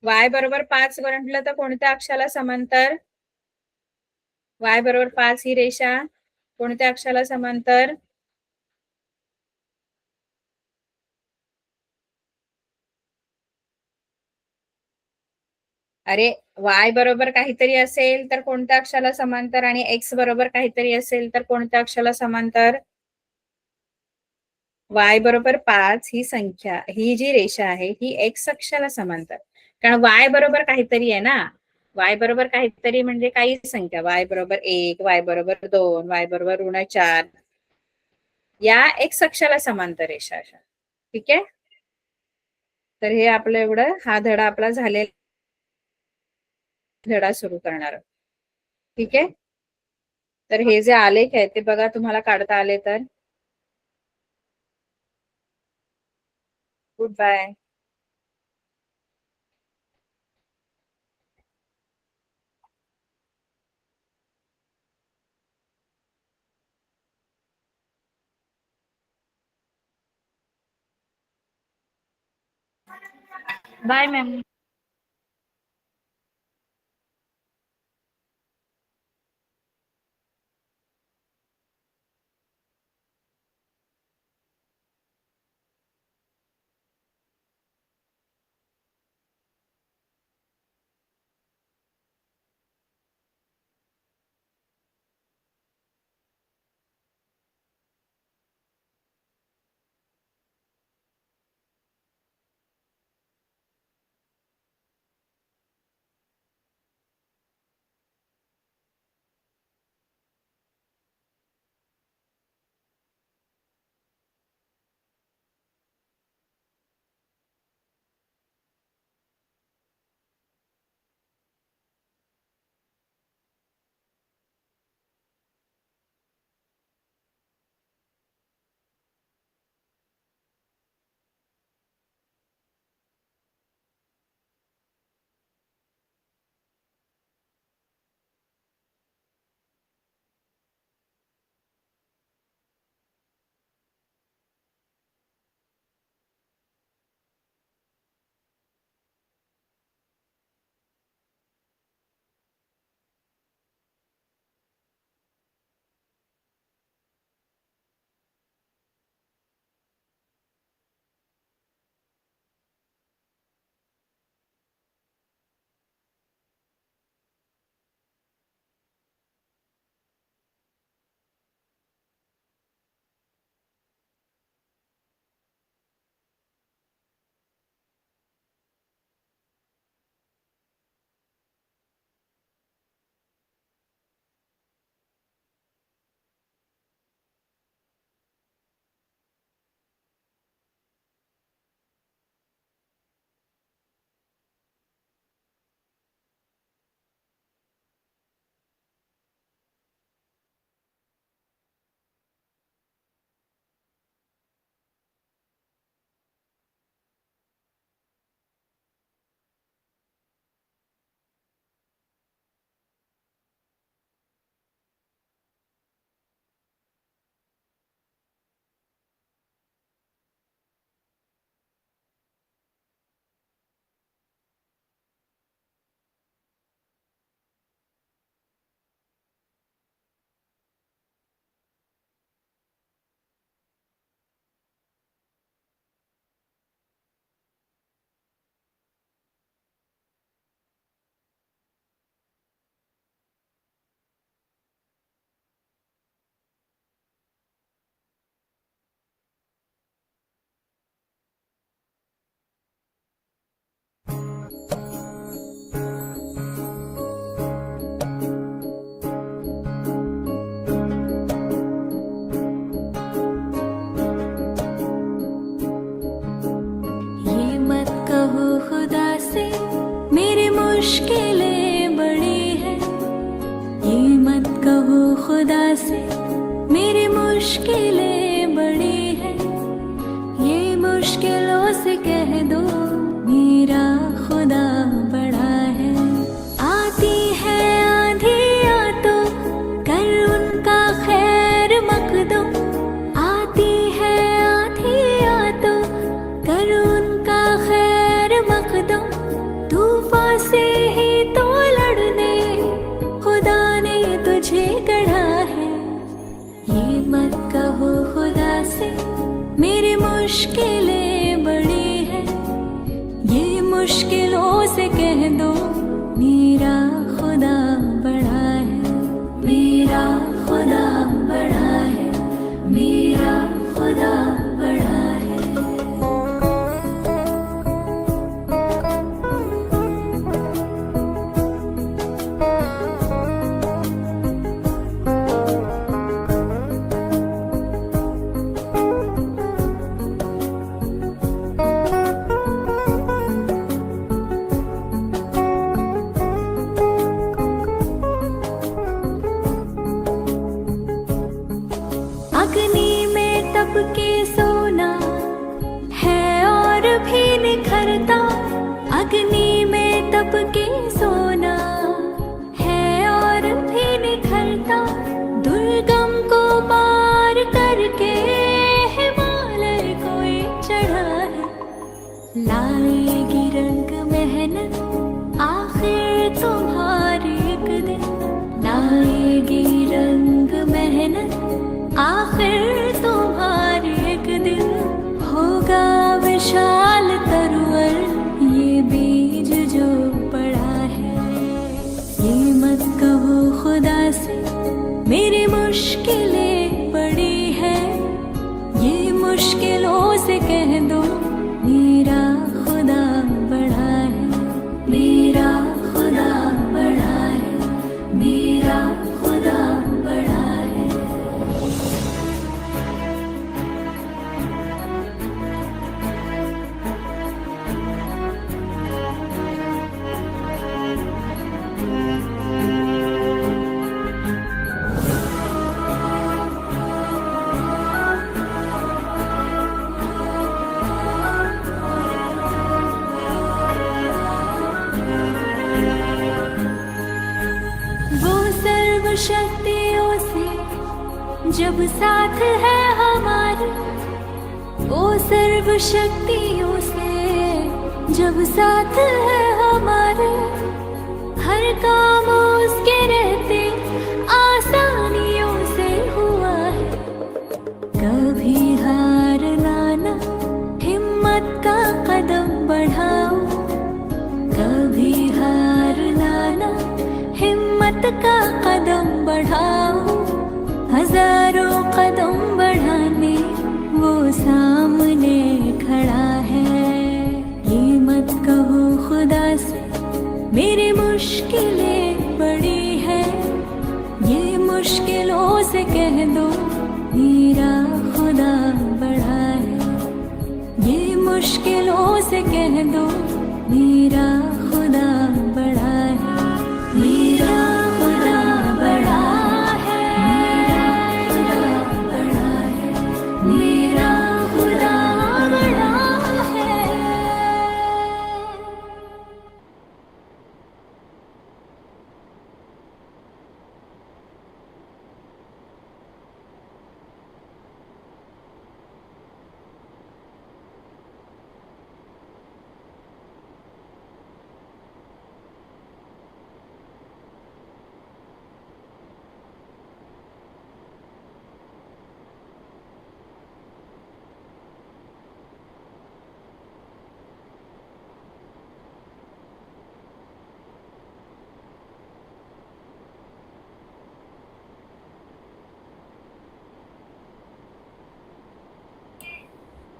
y बरोबर 5 म्हटलं तर कोणत्या अक्षाला समांतर? y बरोबर 5 ही रेषा कोणत्या अक्षाला समांतर? अरे y बरोबर काहीतरी असेल तर कोणत्या अक्षाला समांतर, आणि x बरोबर काहीतरी असेल तर कोणत्या अक्षाला समांतर? y बरोबर 5 ही संख्या, ही जी रेषा आहे ही x अक्षाला समांतर, कारण y बरोबर काहीतरी आहे ना. y बरोबर काहीतरी म्हणजे काही संख्या, y बरोबर 1, y बरोबर 2, y बरोबर -4. या एक्स अक्षाला समांतर रेषा अशा. ठीक आहे. तर हे आपलं एवढं हा धडा आपला झालेला धडा सुरू करणार. ठीक आहे. तर हे जे आलेख आहे ते बघा तुम्हाला काढता आले तर. Goodbye. Bye ma'am. मुश्किलें बड़ी है, ये मत कहो खुदा से मेरी मुश्किलें बड़ी है, ये मुश्किलों से कह दो मेरा खुदा बड़ा है। आती है आंधियाँ तो कर उनका खैर मकदम, आती है आंधियाँ तो कर उनका खैर मकदम, तूफान से ही तो लड़ने खुदा ने तुझे गढ़ा है। ये मत कहो खुदा आखिर तुम्हारे एक दिन होगा विशाल तरवर, ये बीज जो पड़ा है ये मत कहो खुदा से मेरी मुश्किलें बड़ी है, ये मुश्किलों से कह दो मेरा खुदा बड़ा है, मेरा खुदा बड़ा है, मेरा खुदा बड़ा है। वो सर्व शक्तियों से जब साथ है हमारे, वो सर्व शक्तियों से जब साथ है हमारे, हर काम उसके रहते आसानियों से हुआ है। कभी हार ना, हिम्मत का कदम बढ़ाओ, कभी हार ना, हिम्मत का कदम बढ़ाओ, हजारों कदम बढ़ाने वो सामने खड़ा है। ये मत कहो खुदा से मेरी मुश्किलें बड़ी है, ये मुश्किलों से कह दो मेरा खुदा बड़ा है, ये मुश्किलों से कह दो मेरा खुदा बड़ा है, मेरा खुदा बड़ा है, मेरा खुदा बड़ा है, मेरा खुदा बड़ा है।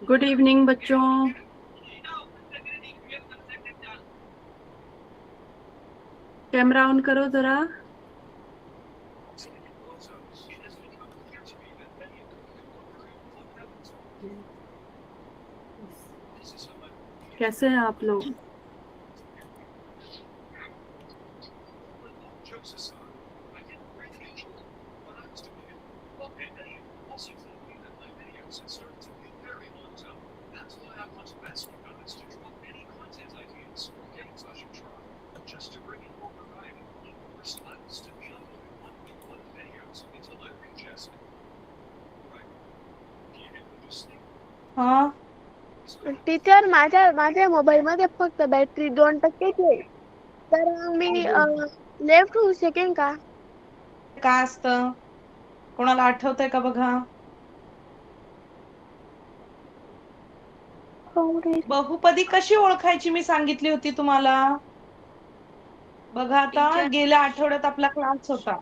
गुड इवनिंग बच्चों। कैमरा ऑन करो जरा। कैसे हैं आप लोग? हाँ टीचर, माझ्या मोबाईल मध्ये फक्त बॅटरी 2% आहे, तर मी लेफ्ट होऊ शकेन का? काय असतं? कोणाला आठवतंय का बघा? बहुपदी कशी ओळखायची मी सांगितली होती तुम्हाला. बघा आता गेल्या आठवड्यात आपला क्लास होता.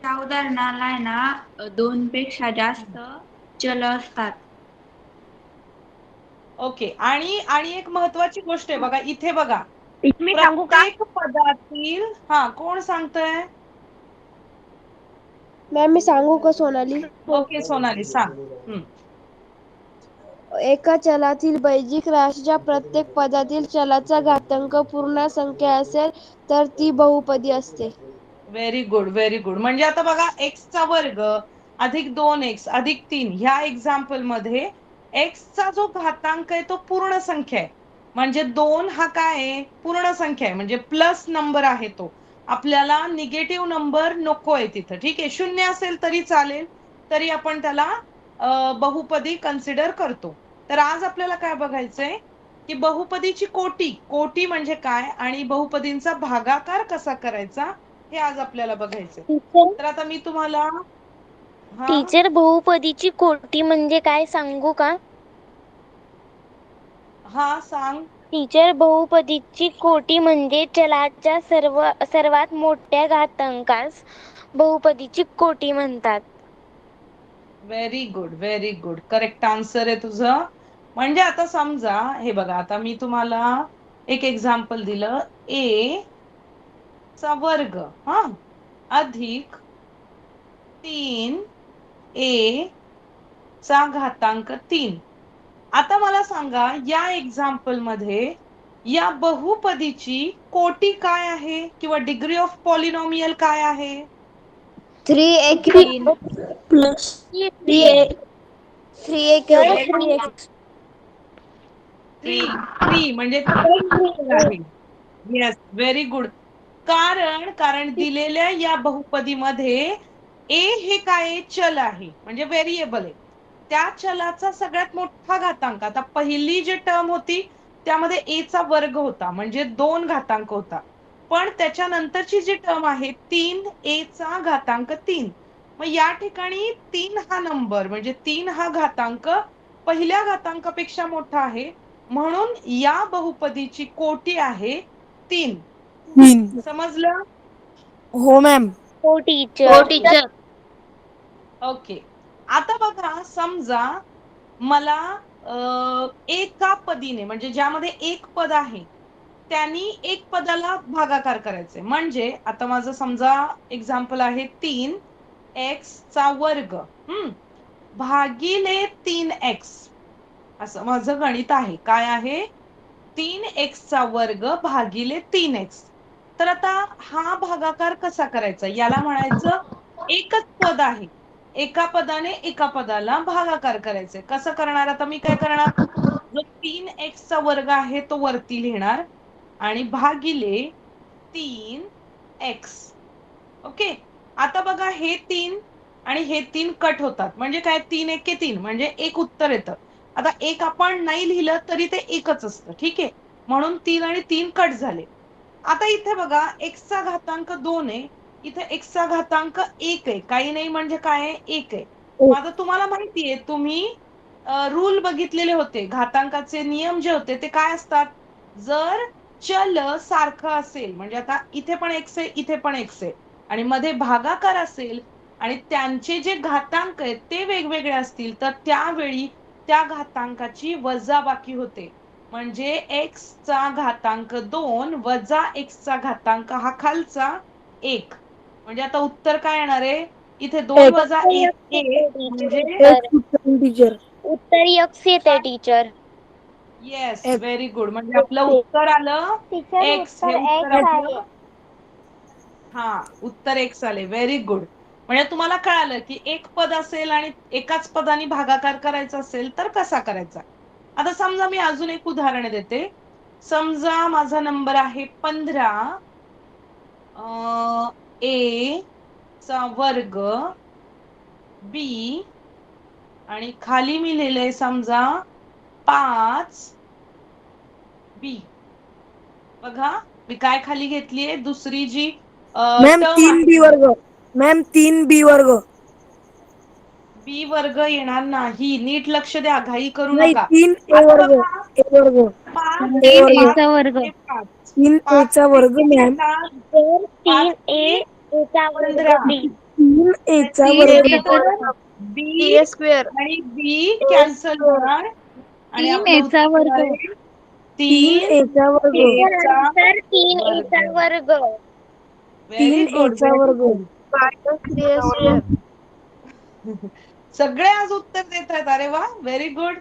त्या उदाहरणाला आहे ना 2 पेक्षा जास्त चल असतात. ओके. आणि एक महत्वाची गोष्ट आहे बघा, इथे बघा मी सांगू का? प्रत्येक पदातील कोण सांगतंय? मॅम मी सांगू का सोनाली? ओके सोनाली सांग. एका चलातील बेजिक राशीच्या प्रत्येक पदातील चलाचा घातांक पूर्ण संख्या असेल तर ती बहुपदी असते. Very good, very good. म्हणजे आता बघा x चा वर्ग अधिक 2x अधिक 3 ह्या एक्झाम्पल मध्ये x चा जो घातांक आहे तो पूर्ण संख्या आहे. म्हणजे 2 हा काय आहे? पूर्ण संख्या आहे, म्हणजे प्लस नंबर आहे तो. आपल्याला निगेटिव्ह नंबर नको आहे तिथं. ठीक आहे, 0 असेल तरी चालेल, तरी आपण त्याला बहुपदी कन्सिडर करतो. तर आज आपल्याला काय बघायचंय की बहुपदीची कोटी म्हणजे काय आणि बहुपदींचा भागाकार कसा करायचा हे आज आपल्याला बघायचंय. तर आता मी तुम्हाला हा टीचर बहुपदीची कोटी म्हणजे काय सांगू का? हा सांग. टीचर बहुपदीची कोटी म्हणजे चलाच्या सर्वात मोठ्या घातांकास बहुपदीची कोटी म्हणतात. Very good, very good. Correct answer आहे तुझं. म्हणजे आता समजा हे बघा, आता मी तुम्हाला एक एक्झाम्पल दिलं. ए चा वर्ग हा अधिक 3 ए चा घातांक 3. आता मला सांगा या एक्झाम्पल मध्ये या बहुपदीची कोटी काय आहे किंवा डिग्री ऑफ पॉलिनॉमियल काय आहे? 3x प्लस 3x 3 म्हणजे 3 आहे. Yes, very good. कारण दिलेल्या या बहुपदीमध्ये ए हे काय आहे? चल आहे, म्हणजे व्हेरिएबल आहे. त्या चलाचा सगळ्यात मोठा घातांक, आता पहिली जी टर्म होती त्यामध्ये ए चा वर्ग होता, म्हणजे 2 घातांक होता. पण त्याच्यानंतरची जी टर्म आहे 3 ए चा घातांक 3. मग या ठिकाणी 3 हा नंबर म्हणजे 3 हा घातांक पहिल्या घातांकापेक्षा मोठा आहे, म्हणून या बहुपदीची कोटी आहे 3. समजलं? हो मॅम. हो टीचर. ओके. आता बघा समजा मला एका पदीने म्हणजे ज्यामध्ये एक पद आहे त्यांनी एक पदाला भागाकार करायचे. म्हणजे आता माझं समजा एक्झाम्पल आहे 3x चा वर्ग भागिले 3x असं माझं गणित आहे. काय आहे? 3x चा वर्ग भागिले 3x. तर आता हा भागाकार कसा करायचा? याला म्हणायचं एकच पद आहे, एका पदाने एका पदाला भागाकार करायचे. कसं करणार? आता मी काय करणार, जो 3x चा वर्ग आहे तो वरती लिहिणार आणि भागिले 3x. ओके. आता बघा हे 3 आणि हे 3 कट होतात, म्हणजे काय 3 एके 3 म्हणजे एक उत्तर येतं. आता एक आपण नाही लिहिलं तरी ते एकच असतं, ठीक आहे. म्हणून 3 आणि 3 कट झाले. आता इथे बघा x चा घातांक 2 आहे, इथे x चा घातांक 1 आहे. काही नाही म्हणजे काय आहे? 1 आहे. मग आता तुम्हाला माहितीये, तुम्ही रूल बघितलेले होते, घातांकाचे नियम जे होते ते काय असतात? जर चल सारखं असेल, म्हणजे आता इथे पण x आहे इथे पण x आहे आणि मध्ये भागाकार असेल आणि त्यांचे जे घातांक आहेत ते वेगवेगळे असतील, तर त्यावेळी त्या घातांकाची वजाबाकी होते. म्हणजे x चा घातांक 2 वजा x चा घातांक हा खालचा 1. म्हणजे आता उत्तर काय येणार आहे? इथे 2 वजा 1 म्हणजे टीचर उत्तर x येते टीचर. Yes, very good. म्हणजे आपलं उत्तर आलं x. हे उत्तर आपलं हा उत्तर x आले. Very good. म्हणजे तुम्हाला कळालं की एक पद असेल आणि एकाच पदाने भागाकार करायचा असेल तर कसा करायचा. आता समजा मी अजून एक उदाहरण देते. समजा माझा नंबर आहे 15 ए चा वर्ग बी आणि खाली मी लिहिलंय समजा 5 बी. बघा मी काय खाली घेतलीये, दुसरी जी मॅम टर्म 3 बी वर्ग. मॅम 3 बी वर्ग. बी वर्ग येणार नाही. नीट लक्ष द्या, घाई करू नाही नका. 3 ए आता वर्ग. बघा ए वर्ग. 5 ए वर्ग. 3 चा वर्ग. 3 ए चा वर्ग मॅम. तर 3 3 ए चा वर्ग 15 बी. 3 ए चा वर्ग. बी आणि बी कॅन्सल होणार आणि आपलं उत्तर आहे 3 3 ए चा वर्ग. ए चा तर 3 ए चा वर्ग. व्हेरी 3 ए गुड, चा व्हेरी वर्ग. गुड. सगळे आज उत्तर देत आहेत. अरे वा, व्हेरी गुड.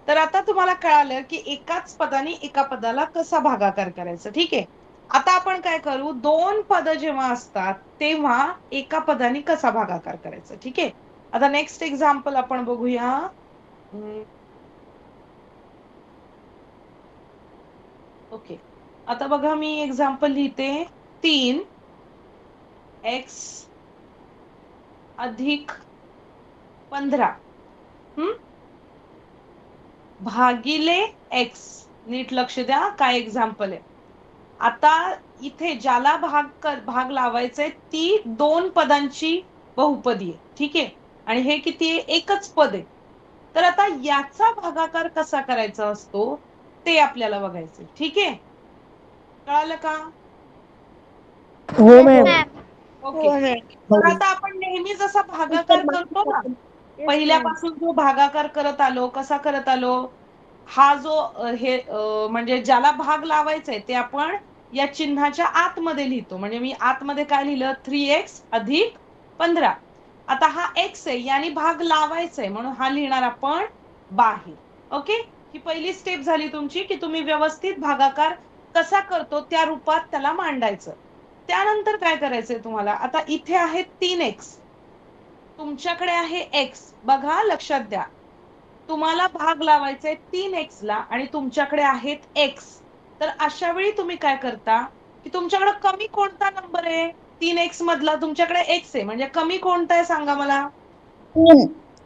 तर आता तुम्हाला कळालं की एकाच पदाने एका पदाला कसा भागाकार करायचा. ठीक आहे. आता आपण काय करू, 2 पद जेव्हा असतात तेव्हा एका पदाने कसा भागाकार करायचा. ठीक आहे. आता नेक्स्ट एक्झाम्पल आपण बघूया. ओके. आता बघा मी एक्झाम्पल लिहिते. 3x अधिक 15 भागिले x. नीट लक्ष द्या काय एक्झाम्पल आहे. आता इथे ज्याला भाग लावायचंय ती 2 पदांची बहुपदी आहे. ठीक आहे. आणि हे किती आहे? एकच पद आहे. तर आता याचा भागाकार कसा करायचा असतो ते आपल्याला बघायचं. ठीक आहे, कळालं का? हो मॅम. ओके. तर आता आपण नेहमी जसा भागाकार करतो ना, पहिल्यापासून जो भागाकार करत आलो, कसा करत आलो, हा जो म्हणजे ज्याला भाग लावायचा आहे ते आपण या चिन्हाच्या आतमध्ये लिहितो. म्हणजे मी आतमध्ये काय लिहिलं? 3x अधिक 15. आता हा x आहे, याने भाग लावायचा आहे म्हणून हा लिहिणार आपण बाहेर. ओके, ही पहिली स्टेप झाली तुमची की तुम्ही व्यवस्थित भागाकार कसा करतो त्या रूपात त्याला मांडायचं. त्यानंतर काय करायचंय तुम्हाला? आता इथे आहे 3x, तुमच्याकडे आहे x. बघा, लक्षात द्या, तुम्हाला भाग लावायचे 3x ला आणि तुमच्याकडे आहेत x. तर अशा वेळी तुम्ही काय करता की तुमच्याकडे कमी कोणता नंबर आहे? 3x मधला तुमच्याकडे x आहे, म्हणजे कमी कोणता आहे सांगा मला?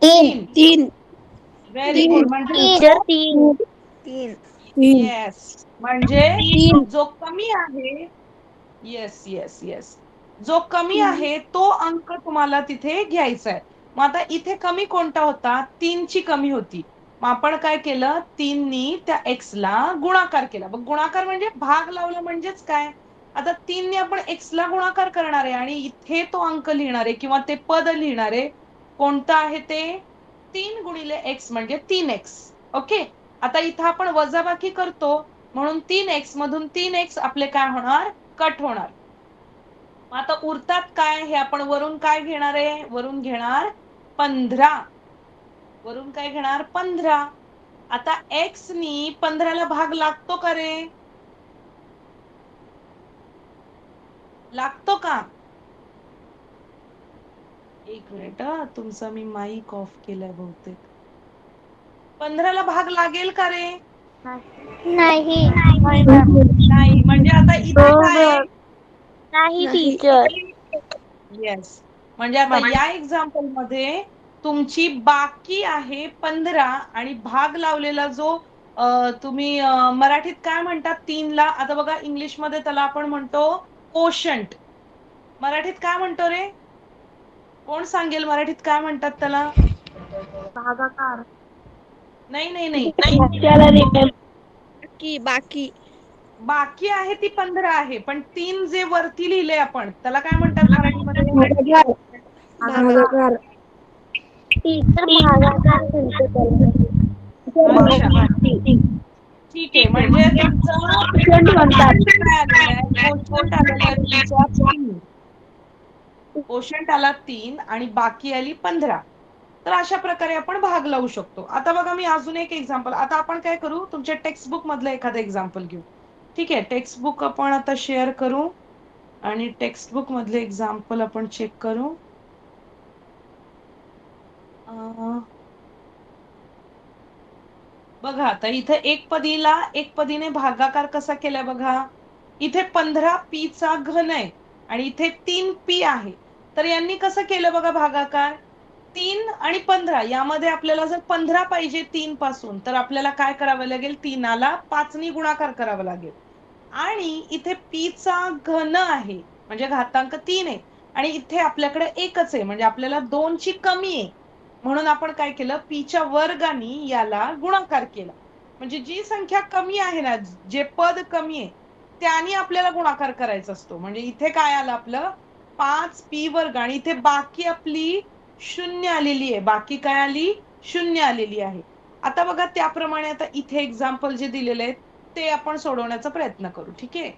3. Very good. म्हणजे येस, म्हणजे जो कमी आहे, येस येस येस, जो कमी आहे तो अंक तुम्हाला तिथे घ्यायचा आहे. मग आता इथे कमी कोणता होता? 3 ची कमी होती. मग आपण काय केलं? 3 नी त्या x ला गुणाकार केला. बघ, गुणाकार म्हणजे भाग लावला म्हणजेच काय? आता 3 ने आपण x ला गुणाकार करणार आहे आणि इथे तो अंक लिहिणार आहे किंवा ते पद लिहिणार आहे. कोणतं आहे ते? 3 गुणिले x म्हणजे 3x. ओके, आता इथं आपण वजाबाकी करतो म्हणून 3x मधून 3x आपले काय होणार? कट होणार. आता उरतात काय? हे आपण वरून काय घेणार आहे? वरून घेणार 15. वरून काय घेणार? 15. आता x नी 15 ला भाग लागतो का रे? लागतो का? एक मिनिट, तुमचा मी माईक ऑफ केलाय बहुतेक. 15 ला भाग लागेल का रे? नाही नाही. म्हणजे आता इथे काय आहे? नाही टीचर. येस, म्हणजे आता या एक्झाम्पल मध्ये तुमची बाकी आहे 15 आणि भाग लावलेला जो तुम्ही मराठीत काय म्हणतात 3 ला? आता बघा, इंग्लिश मध्ये त्याला आपण म्हणतो कोशंट. मराठीत काय म्हणतो रे? कोण सांगेल मराठीत काय म्हणतात त्याला? भागाकार. नाही नाही नाही, बाकी बाकी आहे ती 15 आहे, पण 3 जे वरती लिहिले आपण त्याला काय म्हणतात मराठीमध्ये? भागाकार. टीचर भागाकार म्हणतो त्याला. अच्छा, ठीक आहे. म्हणजे तुमचं काय आलेलं आहे? कोशंट आलेलं आहे तुमचा 3. कोशंट आला 3 आणि बाकी आली 15. तर अशा प्रकारे आपण भाग लावू शकतो. आता बघा, मी अजून एक एक्झाम्पल, आता आपण काय करू, तुमच्या टेक्स्ट बुक मधलं एखादं एक्झाम्पल घेऊ. ठीक आहे, टेक्स्ट बुक आपण आता शेअर करू आणि टेक्स्ट बुक मधले एक्झाम्पल आपण चेक करू. बघा, आता इथे एक पदीने भागाकार कसा केलाय बघा. इथे 15 p चा घन आहे आणि इथे 3 p आहे. तर यांनी कसं केलं बघा भागाकार? 3 आणि 15 यामध्ये आपल्याला जर 15 पाहिजे 3 पासून, तर आपल्याला काय करावं लागेल? 3 ला 5 नी गुणाकार करावा लागेल. आणि इथे p चा घन आहे म्हणजे घातांक 3 आहे आणि इथे आपल्याकडे एकच आहे म्हणजे आपल्याला 2 ची कमी आहे. म्हणून आपण काय केलं? p च्या वर्गाने याला गुणाकार केला. म्हणजे जी संख्या कमी आहे ना, जे पद कमी आहे त्याने आपल्याला गुणाकार करायचा असतो. म्हणजे इथे काय आलं आपलं? 5p वर्ग आणि इथे बाकी आपली 0 आलेली आहे. बाकी काय आली? 0 आलेली आहे. आता बघा, त्याप्रमाणे आता इथे एक्झाम्पल जे दिलेले आहेत ते आपण सोडवण्याचा प्रयत्न करू. ठीक आहे,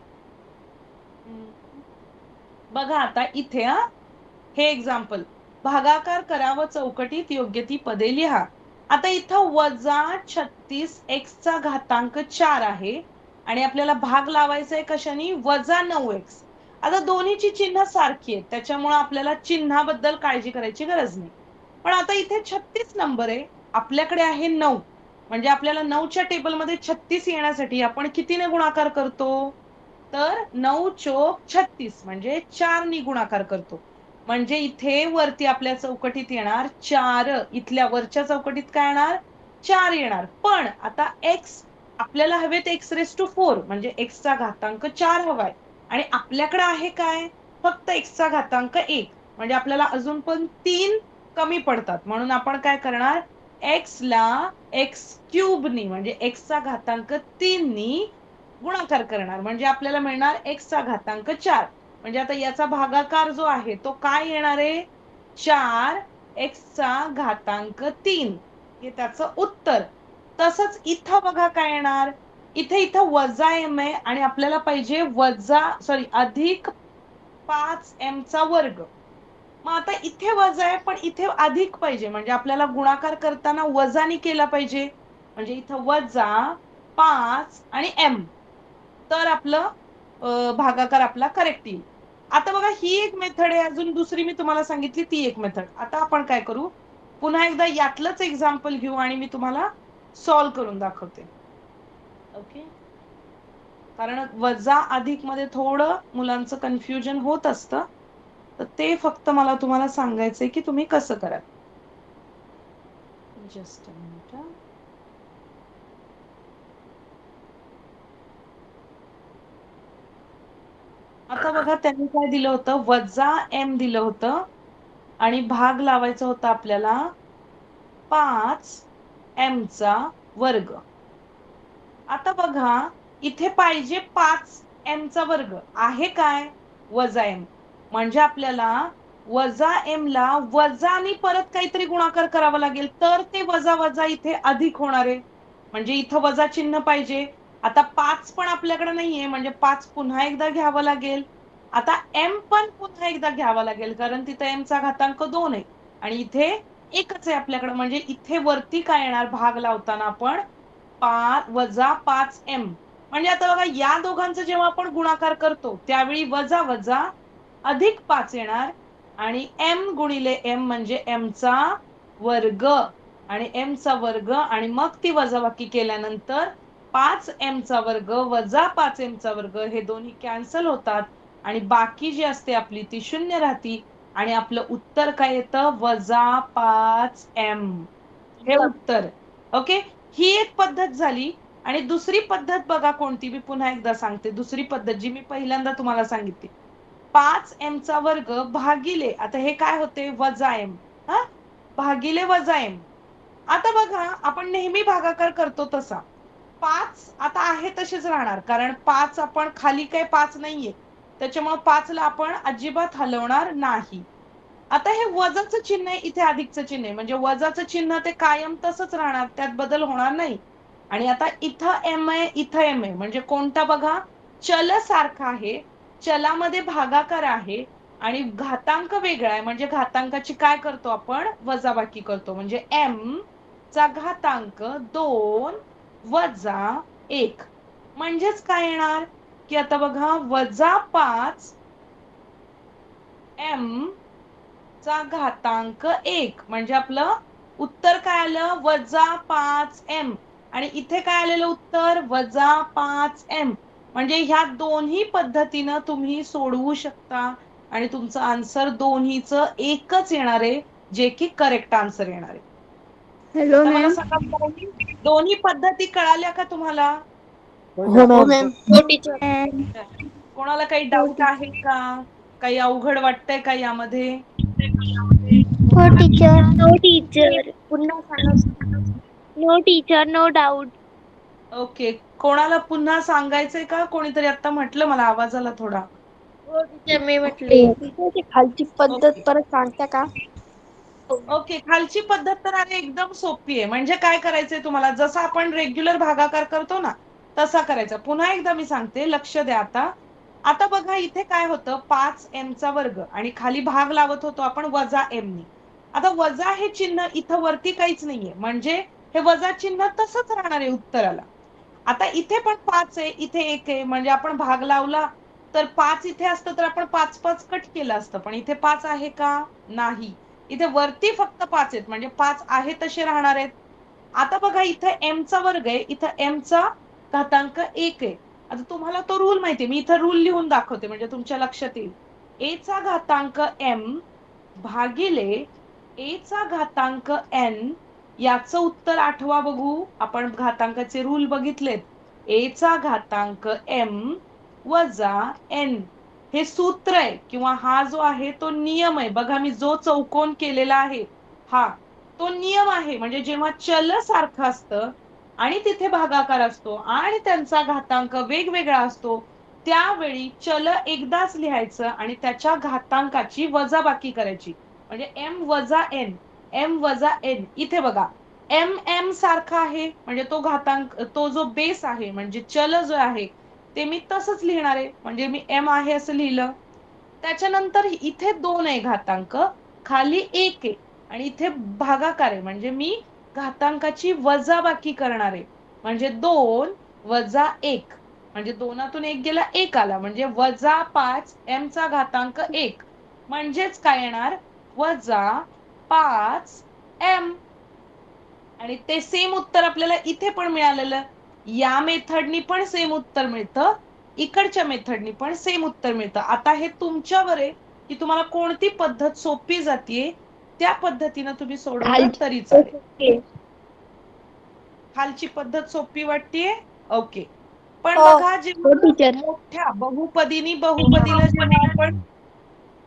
बघा आता इथे हे एक्झाम्पल, भागाकार करा व चौकटीत योग्य ती पदे लिहा. आता इथं -36x चा घातांक 4 आहे आणि आपल्याला भाग लावायचा आहे कशाने? -9x. आता दोन्हीची चिन्ह सारखी आहेत त्याच्यामुळे आपल्याला चिन्हाबद्दल काळजी करायची गरज नाही. पण आता इथे 36 नंबर आहे, आपल्याकडे आहे 9. म्हणजे आपल्याला 9च्या टेबलमध्ये 36 येण्यासाठी आपण कितीने गुणाकार करतो? तर 9 चोक 36 म्हणजे 4 नी गुणाकार करतो. म्हणजे इथे वरती आपल्या चौकटीत येणार 4. इथल्या वरच्या चौकटीत काय येणार? 4 येणार. पण आता x आपल्याला हवेत x⁴ म्हणजे x चा घातांक 4 हवाय आणि आपल्याकडे आहे काय? फक्त x चा घातांक 1. म्हणजे आपल्याला अजून पण 3 कमी पडतात. म्हणून आपण काय करणार, x ला x क्यूबनी म्हणजे x चा घातांक 3 नी गुणाकार करणार. म्हणजे आपल्याला मिळणार x चा घातांक 4. म्हणजे आता याचा भागाकार जो आहे तो काय येणार आहे, 4 x चा घातांक 3 हे त्याचं उत्तर. तसंच इथं बघा काय येणार, इथं वजा m आहे आणि आपल्याला पाहिजे अधिक 5m चा वर्ग. मग आता इथे वजा आहे पण इथे अधिक पाहिजे, म्हणजे आपल्याला गुणाकार करताना वजानी केला पाहिजे. म्हणजे इथं वजा 5 आणि m, तर आपलं भागाकार आपला करेक्ट येईल. आता बघा ही एक मेथड आहे, अजून दुसरी मी तुम्हाला सांगितली ती एक मेथड. आता आपण काय करू, पुन्हा एकदा यातलंच एक्झाम्पल घेऊ आणि मी तुम्हाला सॉल्व्ह करून दाखवते. ओके, कारण वजा अधिक मध्ये थोडं मुलांचं कन्फ्युजन होत असतं, तर ते फक्त मला तुम्हाला सांगायचंय की तुम्ही कसं कराल. Just a minute. आता बघा त्यांनी काय दिलं होतं, वजा m दिलं होतं आणि भाग लावायचा होता आपल्याला 5m चा वर्ग. आता बघा इथे पाहिजे 5m चा वर्ग, आहे काय वजा m, म्हणजे आपल्याला वजा m ला वजानी परत काहीतरी गुणाकार करावा लागेल, तर ते वजा वजा इथे अधिक होणार आहे. म्हणजे इथं वजा चिन्ह पाहिजे. आता 5 पण आपल्याकडे नाहीये, म्हणजे 5 पुन्हा एकदा घ्यावं लागेल. आता m पण पुन्हा एकदा घ्यावा लागेल, कारण तिथे m चा घातांक 2 आहे आणि इथे एकच आहे आपल्याकडे. म्हणजे इथे वरती काय येणार भाग लावताना आपण वजा 5m. म्हणजे आता बघा या दोघांचं जेव्हा आपण गुणाकार करतो त्यावेळी वजा वजा अधिक 5 येणार आणि m गुणिले m म्हणजे m चा वर्ग आणि m चा वर्ग आणि मग ती वजाबाकी केल्यानंतर 5m चा वर्ग वजा 5m चा वर्ग हे दोन्ही कॅन्सल होतात आणि बाकी जी असते आपली ती शून्य राहती आणि आपलं उत्तर काय येतं, वजा 5m हे उत्तर. ओके, ही एक पद्धत झाली. आणि दुसरी पद्धत बघा कोणती, मी पुन्हा एकदा सांगते. दुसरी पद्धत जी मी पहिल्यांदा तुम्हाला सांगितली, 5m चा वर्ग भागिले, आता हे काय होते वजा m, भागिले वजा m. आता बघा आपण नेहमी भागाकार करतो तसा 5 आता आहे तसेच राहणार, कारण 5 आपण खाली काही 5 नाहीये, त्याच्यामुळे 5 ला आपण अजिबात हलवणार नाही. आता हे वजाचं चिन्ह आहे, इथे अधिकचं चिन्ह आहे, म्हणजे वजाचं चिन्ह ते कायम तसंच राहणार, त्यात बदल होणार नाही. आणि आता इथं m आहे इथं m आहे, म्हणजे कोणता बघा चल सारखा आहे, चलामध्ये भागाकार आहे आणि घातांक वेगळा आहे, म्हणजे घातांकाची काय करतो आपण वजाबाकी करतो. म्हणजे m चा घातांक 2 वजा 1, म्हणजेच काय येणार की आता बघा वजा 5 m चा घातांक 1, म्हणजे आपलं उत्तर काय आलं वजा 5m आणि इथे काय आलेलं उत्तर वजा 5m. म्हणजे ह्या दोन्ही पद्धतीनं तुम्ही सोडवू शकता आणि तुमचं आन्सर दोन्हीचं एकच येणार आहे, जे की करेक्ट आन्सर येणार आहे. हॅलो आता मला मॅम. सांगा दोन्ही पद्धती कळाल्या का तुम्हाला? हो मॅम. कोणाला काही डाऊट आहे का, काही अवघड वाटतंय का यामध्ये? हो टीचर. No teacher. पुन्हा सांगा. No teacher, no doubt. Okay, कोणाला पुन्हा सांगायचंय का? कोणीतरी आता म्हटलं मला, आवाज आला थोडा. हो टीचर, मी म्हटली खालची पद्धत ओके. परत सांगता का? ओके, खालची पद्धत तर आहे एकदम सोपी आहे. म्हणजे काय करायचंय तुम्हाला, जसं आपण रेग्युलर भागाकार करतो ना तसा करायचा. पुन्हा एकदा मी सांगते, लक्ष द्या आता. आता बघा इथे काय होतं 5m चा वर्ग आणि खाली भाग लावत होतो आपण वजा m नी. आता वजा हे चिन्ह इथं वरती काहीच नाहीये, म्हणजे हे वजा चिन्ह तसंच राहणार आहे उत्तराला. आता इथे पण 5 आहे इथे 1 आहे, म्हणजे आपण भाग लावला तर 5 इथे असतं तर आपण 5 5 कट केलं असतं, पण इथे 5 आहे का, नाही. इथे वरती फक्त 5 आहेत, म्हणजे 5 आहे तसे राहणार आहेत. आता बघा इथे m चा वर्ग आहे, इथं m चा घातांक 1 आहे. आता तुम्हाला तो रूल माहितीये, मी इथं रूल लिहून दाखवते म्हणजे तुमच्या लक्षात येईल. a चा घातांक m भागिले a चा घातांक n, याचं उत्तर आठवा बघू. आपण घातांकाचे रूल बघितलेत. a चा घातांक m वजा n हे सूत्र आहे किंवा हा जो आहे तो नियम आहे. बघा मी जो चौकोन केलेला आहे हा तो नियम आहे. म्हणजे जेव्हा चल सारखं असतं आणि तिथे भागाकार असतो आणि त्यांचा घातांक वेगवेगळा असतो, त्यावेळी चल एकदाच लिहायचं आणि त्याच्या घातांकाची वजाबाकी करायची. म्हणजे m वजा n, m वजा n. इथे बघा m सारखा आहे म्हणजे तो घातांक, तो जो बेस आहे म्हणजे चल जो आहे ते मी तसंच लिहिणार आहे. म्हणजे मी m आहे असं लिहिलं. त्याच्यानंतर इथे 2 आहे घातांक, खाली 1 आहे आणि इथे भागाकार आहे म्हणजे मी घातांकाची वजाबाकी करणार आहे. म्हणजे 2 वजा 1 म्हणजे 2तून 1 गेला 1 आला म्हणजे वजा 5 m चा घातांक 1 म्हणजेच काय येणार वजा 5 m. आणि ते सेम उत्तर आपल्याला इथे पण मिळालेलं. या मेथडनी पण सेम उत्तर मिळतं, इकडच्या मेथडनी पण सेम उत्तर मिळतं. आता हे तुमच्यावर आहे की तुम्हाला कोणती पद्धत सोपी जातीये, त्या पद्धतीनं तुम्ही सोडवलं तरी चालेल. खालची पद्धत सोपी वाटतेय? ओके. पण बघा जेव्हा मोठ्या बहुपदीला जेव्हा आपण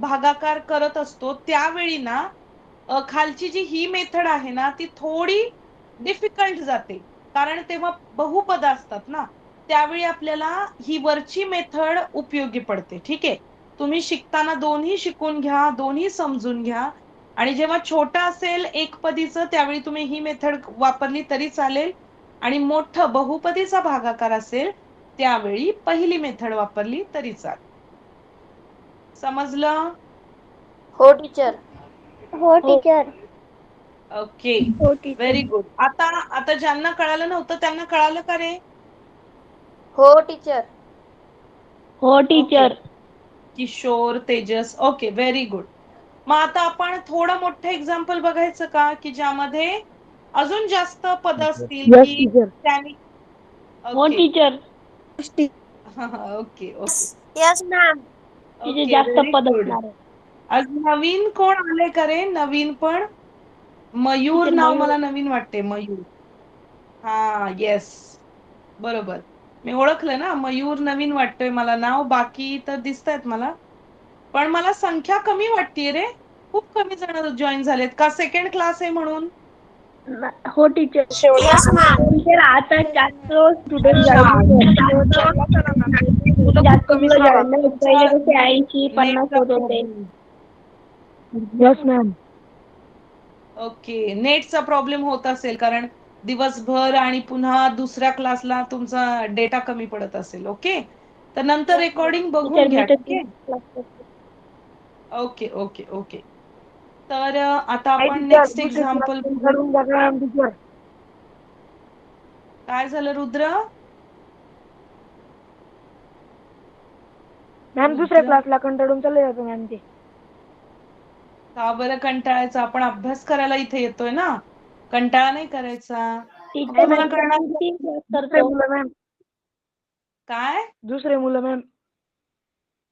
भागाकार करत असतो त्यावेळी ना खालची जी ही मेथड आहे ना ती थोडी डिफिकल्ट जाते. कारण तेव्हा बहुपद असतात ना, त्यावेळी आपल्याला ही वरची मेथड उपयोगी पडते. ठीक आहे. तुम्ही शिकताना दोन्ही शिकून घ्या, दोन्ही समजून घ्या. आणि जेव्हा छोटा असेल एकपदीचं त्यावेळी तुम्ही ही मेथड वापरली तरी चालेल. आणि मोठं बहुपदीचा भागाकार असेल त्यावेळी पहिली मेथड वापरली तरी चालेल. समजलं? हो टीचर. हो टीचर. Okay, very good. आता ज्यांना कळालं नव्हतं त्यांना कळालं का रे? हो टीचर. हो teacher. Kishor, Tejas, okay, very good. मग आता आपण थोडं मोठं एक्झाम्पल बघायचं का की ज्यामध्ये अजून जास्त पद असतील की त्यांनी. हो teacher. Okay okay yes ma'am. तिथे जास्त पद असणार आहे. आज नवीन कोण आले का रे? नवीन पण मयूर टीचर, नाव मयूर. मला नवीन वाटते. मयूर, हा येस बरोबर. मी ओळखलं ना, मयूर नवीन वाटतोय मला नाव. बाकी तर दिसतायत मला, पण मला संख्या कमी वाटतीये रे. खूप कमी जण जॉईन झालेत का? सेकंड क्लास आहे म्हणून? हो टीचर. Yes ma'am. टीचर आता जास्त स्टुडंट अच्छा. मुलं खूप जास्त कमी मुलं झालेत. join नाही. पहिले कसे 80-50 नेटचा होत होते. प्रॉब्लेम. Yes ma'am. ओके, नेटचा प्रॉब्लेम होत असेल कारण दिवसभर आणि पुन्हा दुसऱ्या क्लासला तुमचा डेटा कमी पडत असेल. ओके, तर नंतर रेकॉर्डिंग बघून टीचर मी घ्या. तर ठीक आहे. Okay okay okay. तर आता आपण नेक्स्ट एक्झाम्पल बघू. काय झालं रुद्र? मॅम दुसऱ्या क्लासला कंटाळून चालले जातो मॅम ते. का बरं कंटाळायचं? आपण अभ्यास करायला इथे येतोय ना, कंटाळा नाही करायचा. टीचर मला कळणार मॅम. काय? दुसरे मुलं मॅम.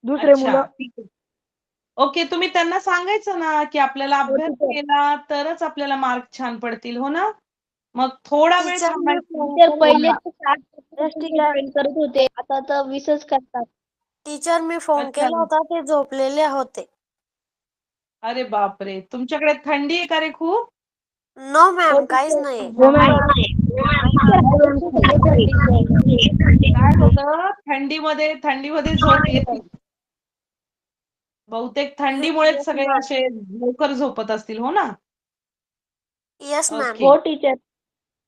अच्छा, ठीक आहे. ओके, तुम्ही त्यांना सांगायचं ना की आपल्याला अभ्यास टीचर. केला तरच आपल्याला मार्क छान पडतील. हो ना? मग थोडा वेळ टीचर, थांबायचं. पहिले 60 जॉईन करत होते, आता तर 20च करतात. टीचर मी फोन अच्छा. केला होता ते झोपलेले होते. अरे बापरे, तुमच्याकडे थंडी आहे का रे खूप? नो मॅम काहीच नाही. हो मॅम. काय होतं थंडीमध्ये झोप येत नाही. बहुतेक थंडीमुळेच सगळे असे लवकर झोपत असतील. हो ना? Yes ma'am. ओके हो टीचर.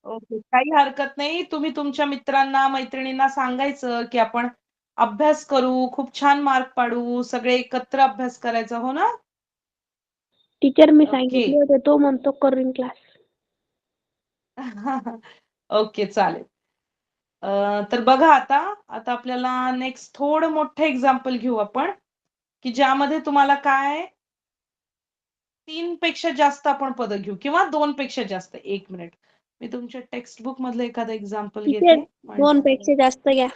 ओके, काही हरकत नाही. तुम्ही तुमच्या मित्रांना मैत्रिणींना सांगायचं की आपण अभ्यास करू, खूप छान मार्क पाडू, सगळे एकत्र अभ्यास करायचा. हो ना? टीचर मी ओके सांगितले होते, तो म्हणतो करीन क्लास. ओके चालेल. तर बघा आता आपल्याला नेक्स्ट थोडं मोठं एक्झाम्पल घेऊ आपण की ज्यामध्ये तुम्हाला काय 3 पेक्षा जास्त आपण पद घेऊ किंवा 2 पेक्षा जास्त. 1 मिनिट, मी तुमच्या टेक्स्ट बुक मधलं एखादं एक्झाम्पल टीचर घेते. 2 पेक्षा जास्त घ्या.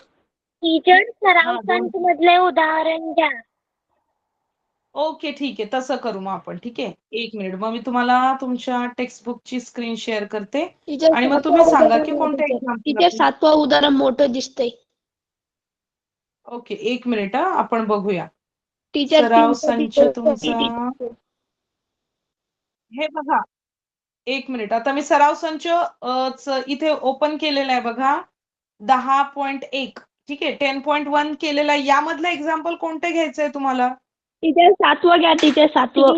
टीचर सराव हा, 2. संच मधले उदाहरण घ्या. ओके ठीक आहे, तसं करू मग आपण. ठीक आहे, 1 मिनिट. मग मी तुम्हाला तुमच्या टेक्स्ट बुकची स्क्रीन शेअर करते टीचर आणि मग 7वा तुम्ही सांगा की उदाहरण कोणतं टीचर. एक्झाम्पल टीचर आपण. 7वा उदाहरण मोठं दिसतंय. ओके, 1 मिनिट आपण बघूया. टीचर सराव 3 संच तुमचा हे बघा. एक मिनिट, आता मी सराव संच इथे ओपन केलेला आहे बघा, 10.1. ठीक आहे, 10.1 केलेला आहे. यामधलं एक्झाम्पल कोणते घ्यायचंय तुम्हाला? टीचर 7वं घ्या, टीचर 7वं.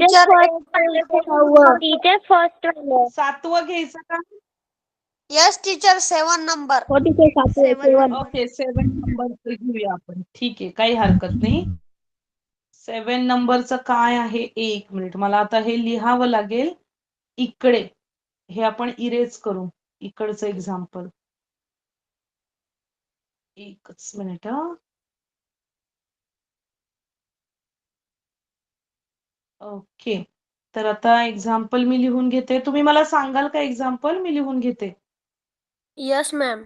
टीचर फर्स्ट वाले. 7वं घ्यायचं का? Yes teacher 7 number. हो टीचर 7वं. ओके, 7 नंबरचं घेऊया आपण. ठीक आहे, काही हरकत नाही. 7 नंबरचं काय आहे? एक मिनिट, मला आता हे लिहावं लागेल इकडे. हे आपण इरेज करू, इकडचं एक्झाम्पल. एकच मिनिट हा. ओके, तर आता एक्झाम्पल मी लिहून घेते. तुम्ही मला सांगाल का एक्झाम्पल? मी लिहून घेते. Yes ma'am.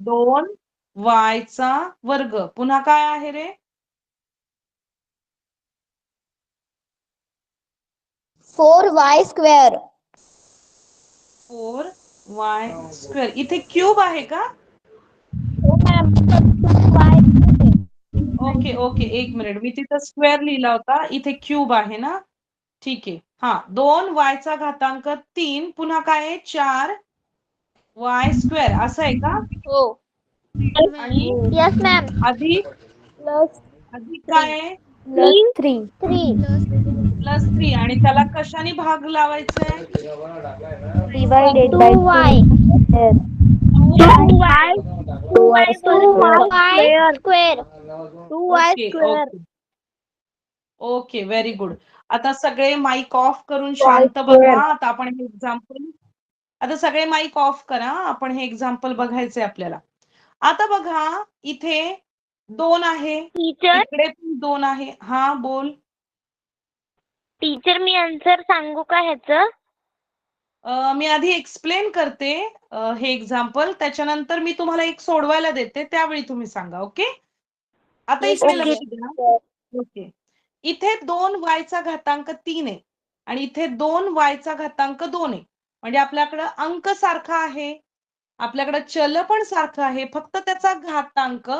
2y चा वर्ग. पुन्हा काय आहे रे? 4y square. 4y square. इथे क्यूब आहे का? ओके ओके, एक मिनिट, मी तिथं स्क्वेअर लिहिला होता, इथे क्यूब आहे ना. ठीक आहे. हा, 2y चा घातांक 3, पुन्हा काय आहे? 4y स्क्वेअर, असं आहे का? हो. आणि यस मॅम. अधिक काय आहे? थ्री. +3. आणि त्याला कशाने भाग लावायचंय? Divided by 2y. 2y square. 2y square. Okay, very good. आता सगळे माईक ऑफ करून शांत बघा. आता आपण हे एक्झाम्पल, आता सगळे माईक ऑफ करा. आपण हे एक्झाम्पल बघायचंय आपल्याला. आता बघा, इथे 2 आहे, टीचर इकडे 2 आहे. हा, बोल. टीचर मी आन्सर सांगू का ह्याचं? मी आधी एक्सप्लेन करते हे एक्झाम्पल, त्याच्यानंतर मी तुम्हाला एक सोडवायला देते, त्यावेळी तुम्ही सांगा. ओके, आता इकडे लक्ष द्या. ओके, इथे 2y चा घातांक 3 आहे आणि इथे 2y चा घातांक 2 आहे. म्हणजे आपल्याकडं अंक सारखा आहे, आपल्याकडे चल पण सारखं आहे, फक्त त्याचा घातांक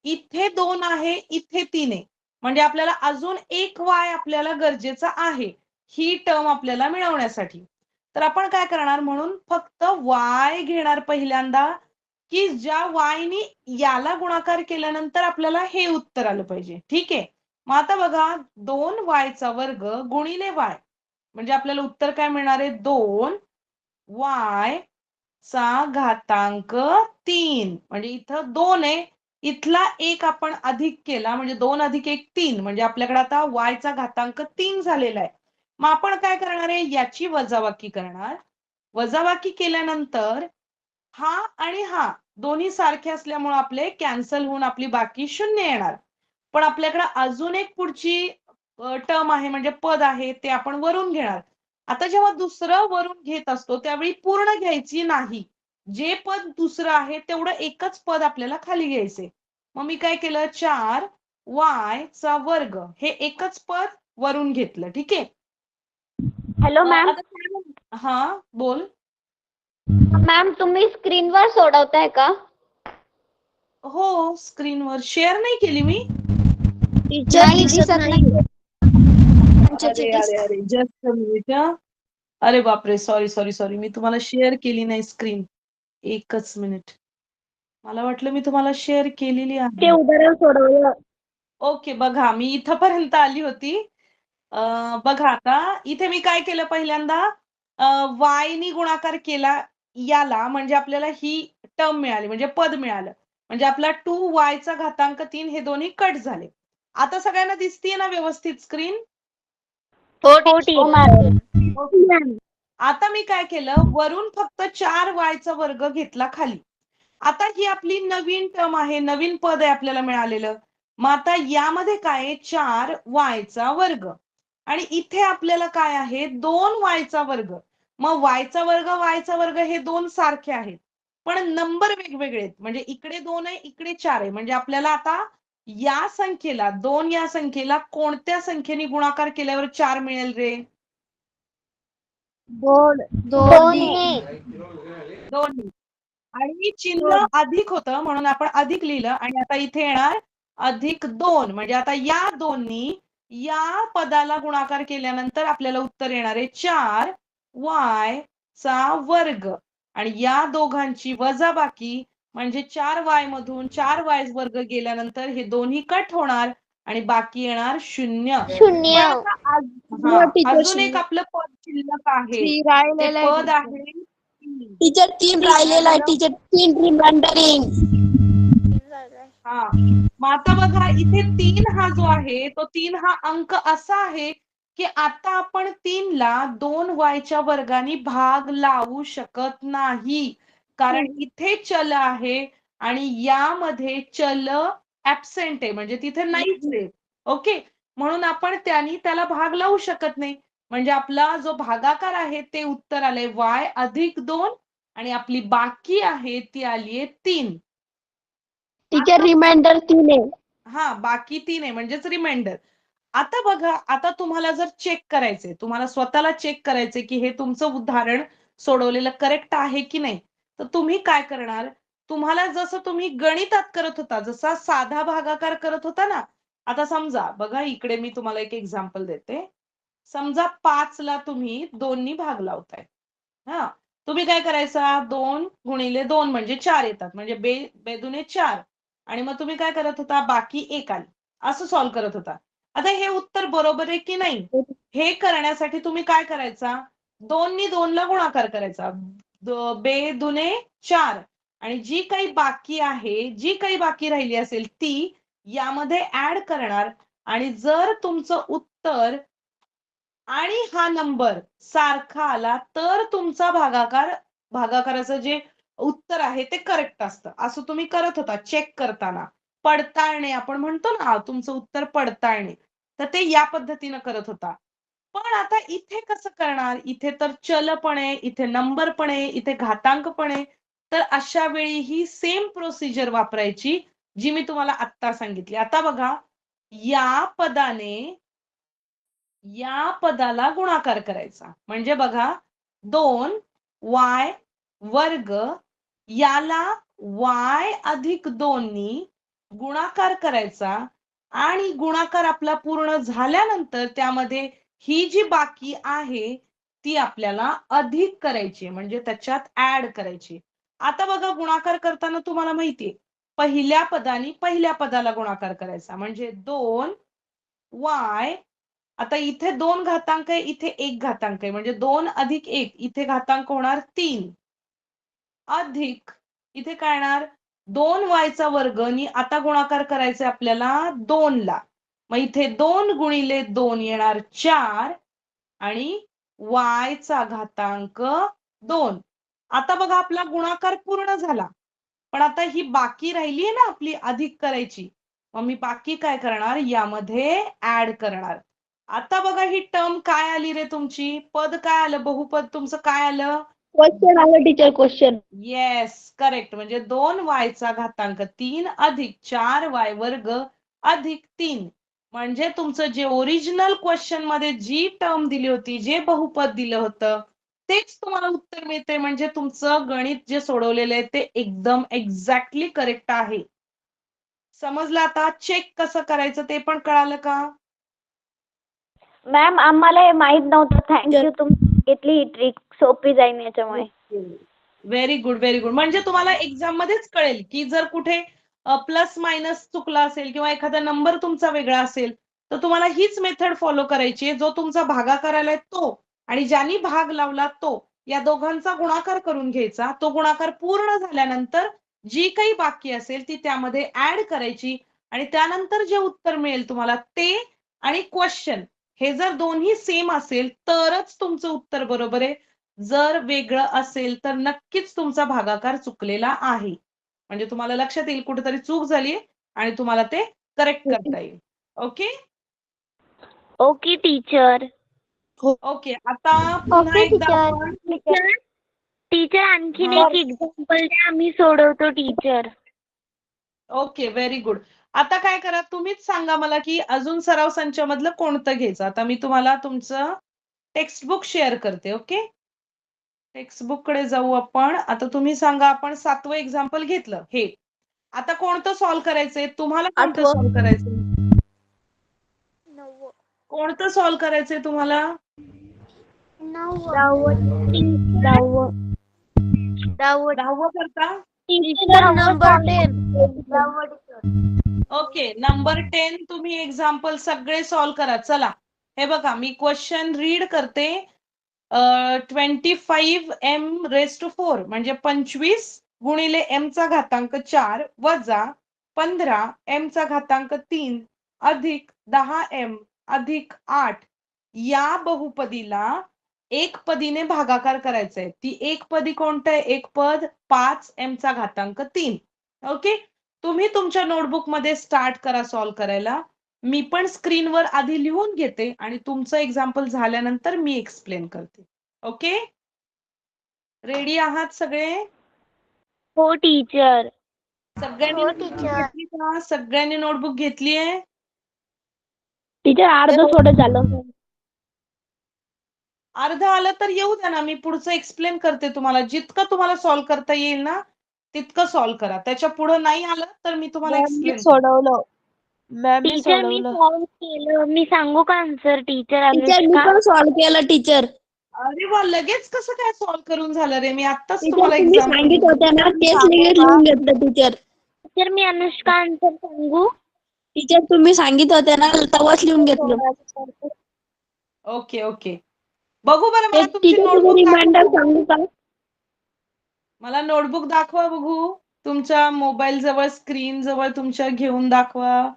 इथे 2 आहे, इथे 3 आहे. म्हणजे आपल्याला अजून एक y आपल्याला गरजेचा आहे ही टर्म आपल्याला मिळवण्यासाठी. तर आपण काय करणार? म्हणून फक्त y घेणार पहिल्यांदा, की ज्या y नी याला गुणाकार केल्यानंतर आपल्याला हे उत्तर आलं पाहिजे. ठीक आहे, मग आता बघा, 2y चा वर्ग गुणिले y, म्हणजे आपल्याला उत्तर काय मिळणार आहे? 2y चा घातांक 3. म्हणजे इथं 2 आहे, इथला 1 आपण अधिक केला, म्हणजे 2 अधिक 1 3. म्हणजे आपल्याकडे आता y चा घातांक 3 झालेला आहे. मग आपण काय करणार आहे? याची वजाबाकी करणार. वजाबाकी केल्यानंतर हा आणि हा दोन्ही सारखे असल्यामुळे आपले कॅन्सल होऊन आपली बाकी 0 येणार. पण आपल्याकडे अजून एक पुढची टर्म आहे, म्हणजे पद आहे, ते आपण वरून घेणार. आता जेव्हा दुसरं वरून घेत असतो त्यावेळी पूर्ण घ्यायची नाही, जे पद दुसरं आहे तेवढं एकच पद आपल्याला खाली घ्यायचे. मग मी काय केलं? 4y चा वर्ग हे एकच पद वरून घेतलं. ठीक आहे. Hello ma'am. हा, बोल. मॅम तुम्ही स्क्रीनवर सोडवताय का? हो, स्क्रीनवर शेअर नाही केली मी. दिसत नाही. अरे जस्ट अ मिनिट. अरे बापरे, सॉरी, मी तुम्हाला शेअर केली नाही स्क्रीन. एकच मिनिट, मला वाटलं मी तुम्हाला शेअर केलेली आहे. ते उदाहरण सोडवलं. ओके, बघा, मी इथपर्यंत आली होती. बघा, आता इथे मी काय केलं? पहिल्यांदा y नी गुणाकार केला याला, म्हणजे आपल्याला ही टर्म मिळाली, म्हणजे पद मिळालं. म्हणजे आपला 2y चा घातांक 3 हे दोन्ही कट झाले. आता सगळ्यांना दिसतीये ना व्यवस्थित स्क्रीन? आता मी काय केलं? वरून फक्त 4y चा वर्ग घेतला खाली. आता ही आपली नवीन टर्म आहे, नवीन पद आहे आपल्याला मिळालेलं. मग आता यामध्ये काय आहे? 4y चा वर्ग, आणि इथे आपल्याला काय आहे? 2y चा वर्ग. मग y चा वर्ग हे दोन सारखे आहेत, पण नंबर वेगवेगळे आहेत. म्हणजे इकडे 2 आहे, इकडे 4 आहे. म्हणजे आपल्याला आता या संख्येला, 2 या संख्येला कोणत्या संख्येने गुणाकार केल्यावर 4 मिळेल रे? 2. आणि चिन्ह अधिक होतं म्हणून आपण अधिक लिहिलं, आणि आता इथे येणार +2. म्हणजे आता या 2नी या पदाला गुणाकार केल्यानंतर आपल्याला उत्तर येणार आहे 4 y चा वर्ग आणि या दोघांची वजाबाकी म्हणजे 4y मधून 4y वर्ग गेल्यानंतर हे दोन्ही कट होणार आणि बाकी येणार 0. शून्य. पण आता अजून एक आपलं पद शिल्लक आहे. ते पद आहे 3. टीचर 3 राहिलेला आहे टीचर 3 रिमाइंडरिंग. हा मग आता बघा इथे 3 हा जो आहे तो 3 हा अंक असा आहे की आता आपण 3 ला 2y च्या वर्गाने भाग लावू शकत नाही कारण इथे चल आहे आणि यामध्ये चल ऍबसेंट आहे म्हणजे तिथे नाहीच आहे. ओके म्हणून आपण त्याला भाग लावू शकत नाही म्हणजे आपला जो भागाकार आहे ते उत्तर आले y अधिक 2 आणि आपली बाकी आहे ती आली आहे 3. टीचर रिमाइंडर 3 आहे. हा बाकी 3 आहे म्हणजेच रिमाइंडर. आता बघा आता तुम्हाला जर चेक करायचे तुम्हाला स्वतःला चेक करायचे की हे तुमचं उदाहरण सोडवलेलं करेक्ट आहे की नाही तर तुम्ही काय करणार तुम्हाला जसं तुम्ही गणितात करत होता जसा साधा भागाकार करत होता ना आता समजा बघा इकडे मी तुम्हाला एक एक्झाम्पल देते. समजा 5 ला तुम्ही 2 नी भाग लावताय. हा तुम्ही काय करायचा 2 गुणिले 2 म्हणजे 4 येतात म्हणजे बेदुने 4 आणि मग तुम्ही काय करत होता बाकी 1 आली असं सॉल्व्ह करत होता. आता हे उत्तर बरोबर आहे की नाही हे करण्यासाठी तुम्ही काय करायचा 2 नी 2 ला गुणाकार करायचा बेदुने 4 आणि जी काही बाकी राहिली असेल ती यामध्ये ऍड करणार आणि जर तुमचं उत्तर आणि हा नंबर सारखा आला तर तुमचा भागाकाराचं जे उत्तर आहे ते करेक्ट असतं. असं तुम्ही करत होता चेक करताना पडताळणे आपण म्हणतो ना तुमचं उत्तर पडताळणे तर ते या पद्धतीनं करत होता. पण आता इथे कसं करणार इथे तर चल पण आहे इथे नंबर पण आहे इथे घातांक पण आहे तर अशा वेळी ही सेम प्रोसिजर वापरायची जी मी तुम्हाला आत्ता सांगितली. आता बघा या पदाला गुणाकार करायचा म्हणजे बघा 2y वर्ग याला y अधिक 2 नी गुणाकार करायचा आणि गुणाकार आपला पूर्ण झाल्यानंतर त्यामध्ये ही जी बाकी आहे ती आपल्याला अधिक करायची म्हणजे त्याच्यात ऍड करायची. आता बघा गुणाकार करताना तुम्हाला माहितीये पहिल्या पदाने पहिल्या पदाला गुणाकार करायचा म्हणजे 2y आता इथे 2 घातांक आहे इथे 1 घातांक आहे म्हणजे 2 अधिक 1 इथे घातांक होणार 3 अधिक इथे काय येणार 2y चा वर्ग नी आता गुणाकार करायचा आपल्याला 2 ला मग इथे 2 गुणिले 2 येणार 4 आणि y चा घातांक 2. आता बघा आपला गुणाकार पूर्ण झाला पण आता ही बाकी राहिली आहे ना आपली अधिक करायची मग मी बाकी काय करणार यामध्ये ऍड करणार. आता बघा ही टर्म काय आली रे तुमची पद काय आलं बहुपद तुमचं काय आलं क्वेश्चन आलं टीचर क्वेश्चन. येस करेक्ट म्हणजे 2y चा घातांक 3 अधिक 4y वर्ग अधिक 3 म्हणजे तुमचं जे ओरिजिनल क्वेश्चन मध्ये जी टर्म दिली होती जे बहुपद दिलं होतं तेच तुम्हाला उत्तर मिळते म्हणजे तुमचं गणित जे सोडवलेलं आहे ते एकदम एक्झॅक्टली करेक्ट आहे. समजलं आता चेक कसं करायचं ते पण कळालं का मॅम आम्हाला हे माहित नव्हतं. थँक्यू तुम्ही सांगितली ही ट्रिक सोपी जाईल याच्यामुळे. व्हेरी गुड म्हणजे तुम्हाला एक्झाम मध्येच कळेल की जर कुठे प्लस मायनस चुकला असेल किंवा एखादा नंबर तुमचा वेगळा असेल तर तुम्हाला हीच मेथड फॉलो करायची जो तुमचा भागाकार आलाय तो आणि ज्यांनी भाग लावला तो या दोघांचा गुणाकार करून घ्यायचा. तो गुणाकार पूर्ण झाल्यानंतर जी काही बाकी असेल ती त्यामध्ये ऍड करायची आणि त्यानंतर जे उत्तर मिळेल तुम्हाला ते आणि क्वेश्चन हे जर दोन्ही सेम असेल तरच तुमचं उत्तर बरोबर आहे. जर वेगळं असेल तर नक्कीच तुमचा भागाकार चुकलेला आहे म्हणजे तुम्हाला लक्षात येईल कुठेतरी चूक झाली आणि तुम्हाला ते करेक्ट करता येईल. Okay okay teacher. ओके आता पुन्हा एकदा आपण टीचर आणखीन एक एक्झाम्पल द्या आम्ही सोडवतो टीचर. Okay very good. आता काय करा तुम्हीच सांगा मला की अजून सराव संचामधलं कोणतं घ्यायचं. आता मी तुम्हाला तुमचं टेक्स्टबुक शेअर करते. ओके टेक्स्टबुक कडे जाऊ आपण. आता तुम्ही सांगा आपण 7वं एक्झाम्पल घेतलं हे आता कोणतं सॉल्व्ह करायचंय तुम्हाला कोणतं सॉल्व्ह करायचंय कोणतं सॉल्व्ह करायचंय तुम्हाला 10वं करता? नंबर 10. ओके, नंबर 10 तुम्ही एक्झाम्पल सगळे सॉल्व करा. चला, हे बघा मी क्वेश्चन रीड करते. 25m⁴ म्हणजे 25 गुणिले m चा घातांक 4 वजा 15m⁴ अधिक 10m अधिक 8 या बहुपदीला एकपदीने भागाकार करायचा आहे. ती एकपदी कोणतं आहे? एक पद 5m⁴. ओके, तुम्ही तुमच्या नोटबुक मध्ये स्टार्ट करा सॉल्व करायला. मी पण स्क्रीनवर आधी लिहून घेते आणि तुमचं एक्झाम्पल झाल्यानंतर मी एक्सप्लेन करते. ओके, रेडी आहात सगळे? हो टीचर. सगळ्यांनी notebook घेतली का? सगळ्यांनी नोटबुक घेतलीये? टीचर अर्ध सोडत झालं. अर्ध आलं तर येऊ द्या ना, मी पुढचं एक्सप्लेन करते तुम्हाला. जितकं तुम्हाला सॉल्व करता येईल ना तितकं सॉल्व करा. त्याच्या पुढे नाही आलं तर मी तुम्हाला एक्सप्लेन सोडवलं. टीचर मी सॉल्व केलं. मी सांगू का आन्सर टीचर? टीचर मी पण सॉल्व केलं टीचर. अरे वा, लगेच कसं काय सॉल्व करून झालं रे? मी आत्ताच टीचर तुम्हाला तुम्ही एक्झाम्पल सांगित होत्या ना तेच लिहून घेतलं टीचर. टीचर मी अनुष्का आन्सर सांगू? टीचर तुम्ही सांगित होत्या ना तेव्हाच लिहून घेतलं. ओके ओके, बघू बरं मला तुमची टीचर नोटबुक रिमाइंडर दाखवा. सांगू का? मला नोटबुक दाखवा बघू. तुमच्या मोबाईल जवळ, स्क्रीन जवळ तुमच्या घेऊन दाखवा.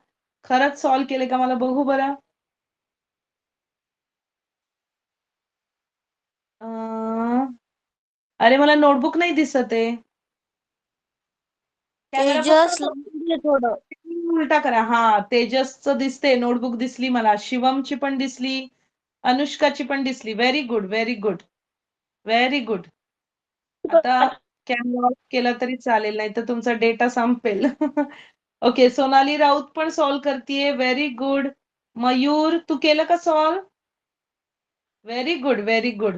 खरंच सॉल्व केले का मला बघू बरं. अरे मला नोटबुक नाही दिसत आहे. थोडं उलटा करा. हा, तेजसचं दिसते, नोटबुक दिसली मला. शिवमची पण दिसली, अनुष्काची पण दिसली. Very good, very good, very good. आता कॅमेरा ऑफ केला तरी चालेल, नाही तर तुमचा डेटा संपेल. ओके, सोनाली राऊत पण सॉल्व करतीये. Very good. मयूर, तू केलं का solve? Very good, very good.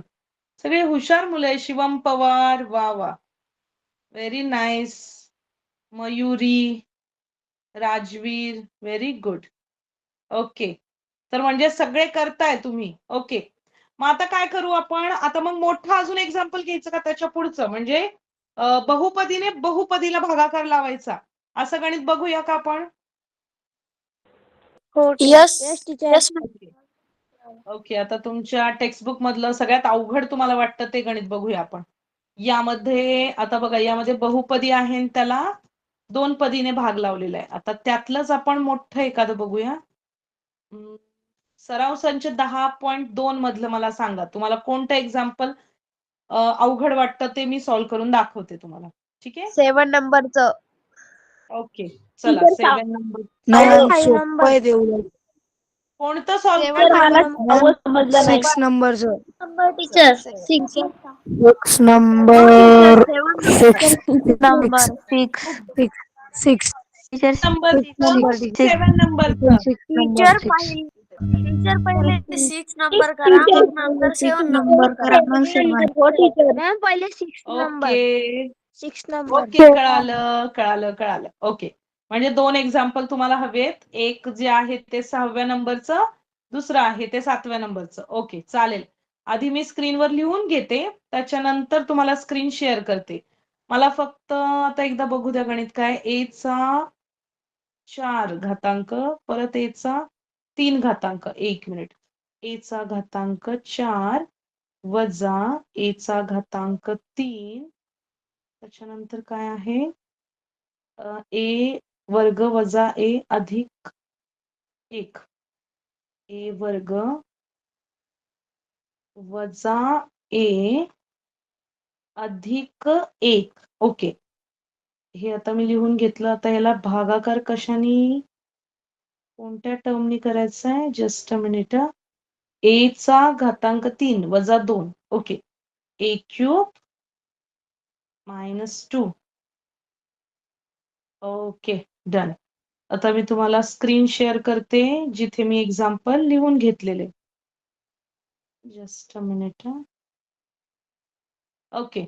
सगळे हुशार मुलं आहे. शिवम पवार, वा वा, very nice. Mayuri, Rajveer, very good. Okay, तर म्हणजे सगळे करताय तुम्ही. ओके, मग आता काय करू आपण? आता मग मोठा अजून एक्झाम्पल घ्यायचं का त्याच्या पुढचं? म्हणजे बहुपदीने बहुपदीला भागाकार लावायचा, असं गणित बघूया का आपण? Yes yes. ओके, आता तुमच्या टेक्स्टबुक मधलं सगळ्यात अवघड तुम्हाला वाटतं ते गणित बघूया आपण. यामध्ये आता बघा, यामध्ये बहुपदी आहे आणि त्याला दोन पदीने भाग लावलेला आहे. आता त्यातलंच आपण मोठं एखादं बघूया. सराव संच 10.2 मधलं मला सांगा, तुम्हाला कोणतं एक्झाम्पल अवघड वाटतं ते मी सॉल्व करून दाखवते तुम्हाला. ठीक आहे, 7 नंबरचं. ओके चला. टीचर 7 नंबर कोणतं सॉल्व मला 6 नंबरचं. टीचर 6 नंबर नंबर 6 नंबर 7 नंबरचं. टीचर पहिले 6 नंबर करा, मग नंतर 7 नंबर करा, मग 7. हो टीचर, मॅम पहिले 6 नंबर. Okay 6 number. ओके, कळालं कळालं कळालं. ओके, म्हणजे दोन एक्झाम्पल तुम्हाला हवेत. एक जे आहे ते 6व्या नंबरचं, दुसरं आहे ते 7व्या नंबरचं. ओके चालेल. आधी मी स्क्रीनवर लिहून घेते, त्याच्यानंतर तुम्हाला स्क्रीन शेअर करते. मला फक्त आता एकदा बघू द्या गणित काय. a चा 4 घातांक, परत a चा 3 घातांक. 1 मिनिट. a चा घातांक 4 वजा a चा घातांक 3, त्याच्यानंतर काय आहे? a वर्ग वजा a अधिक 1. a वर्ग वजा a अधिक 1. ओके, हे आता मी लिहून घेतलं. आता याला भागाकार कशाने, कोणत्या टर्मनी करायचा आहे? Just a minute. a चा घातांक 3 वजा 2. Okay, a cube minus 2. Okay done. आता मी तुम्हाला स्क्रीन शेअर करते जिथे मी एक्झाम्पल लिहून घेतलेले. Just a minute. ओके,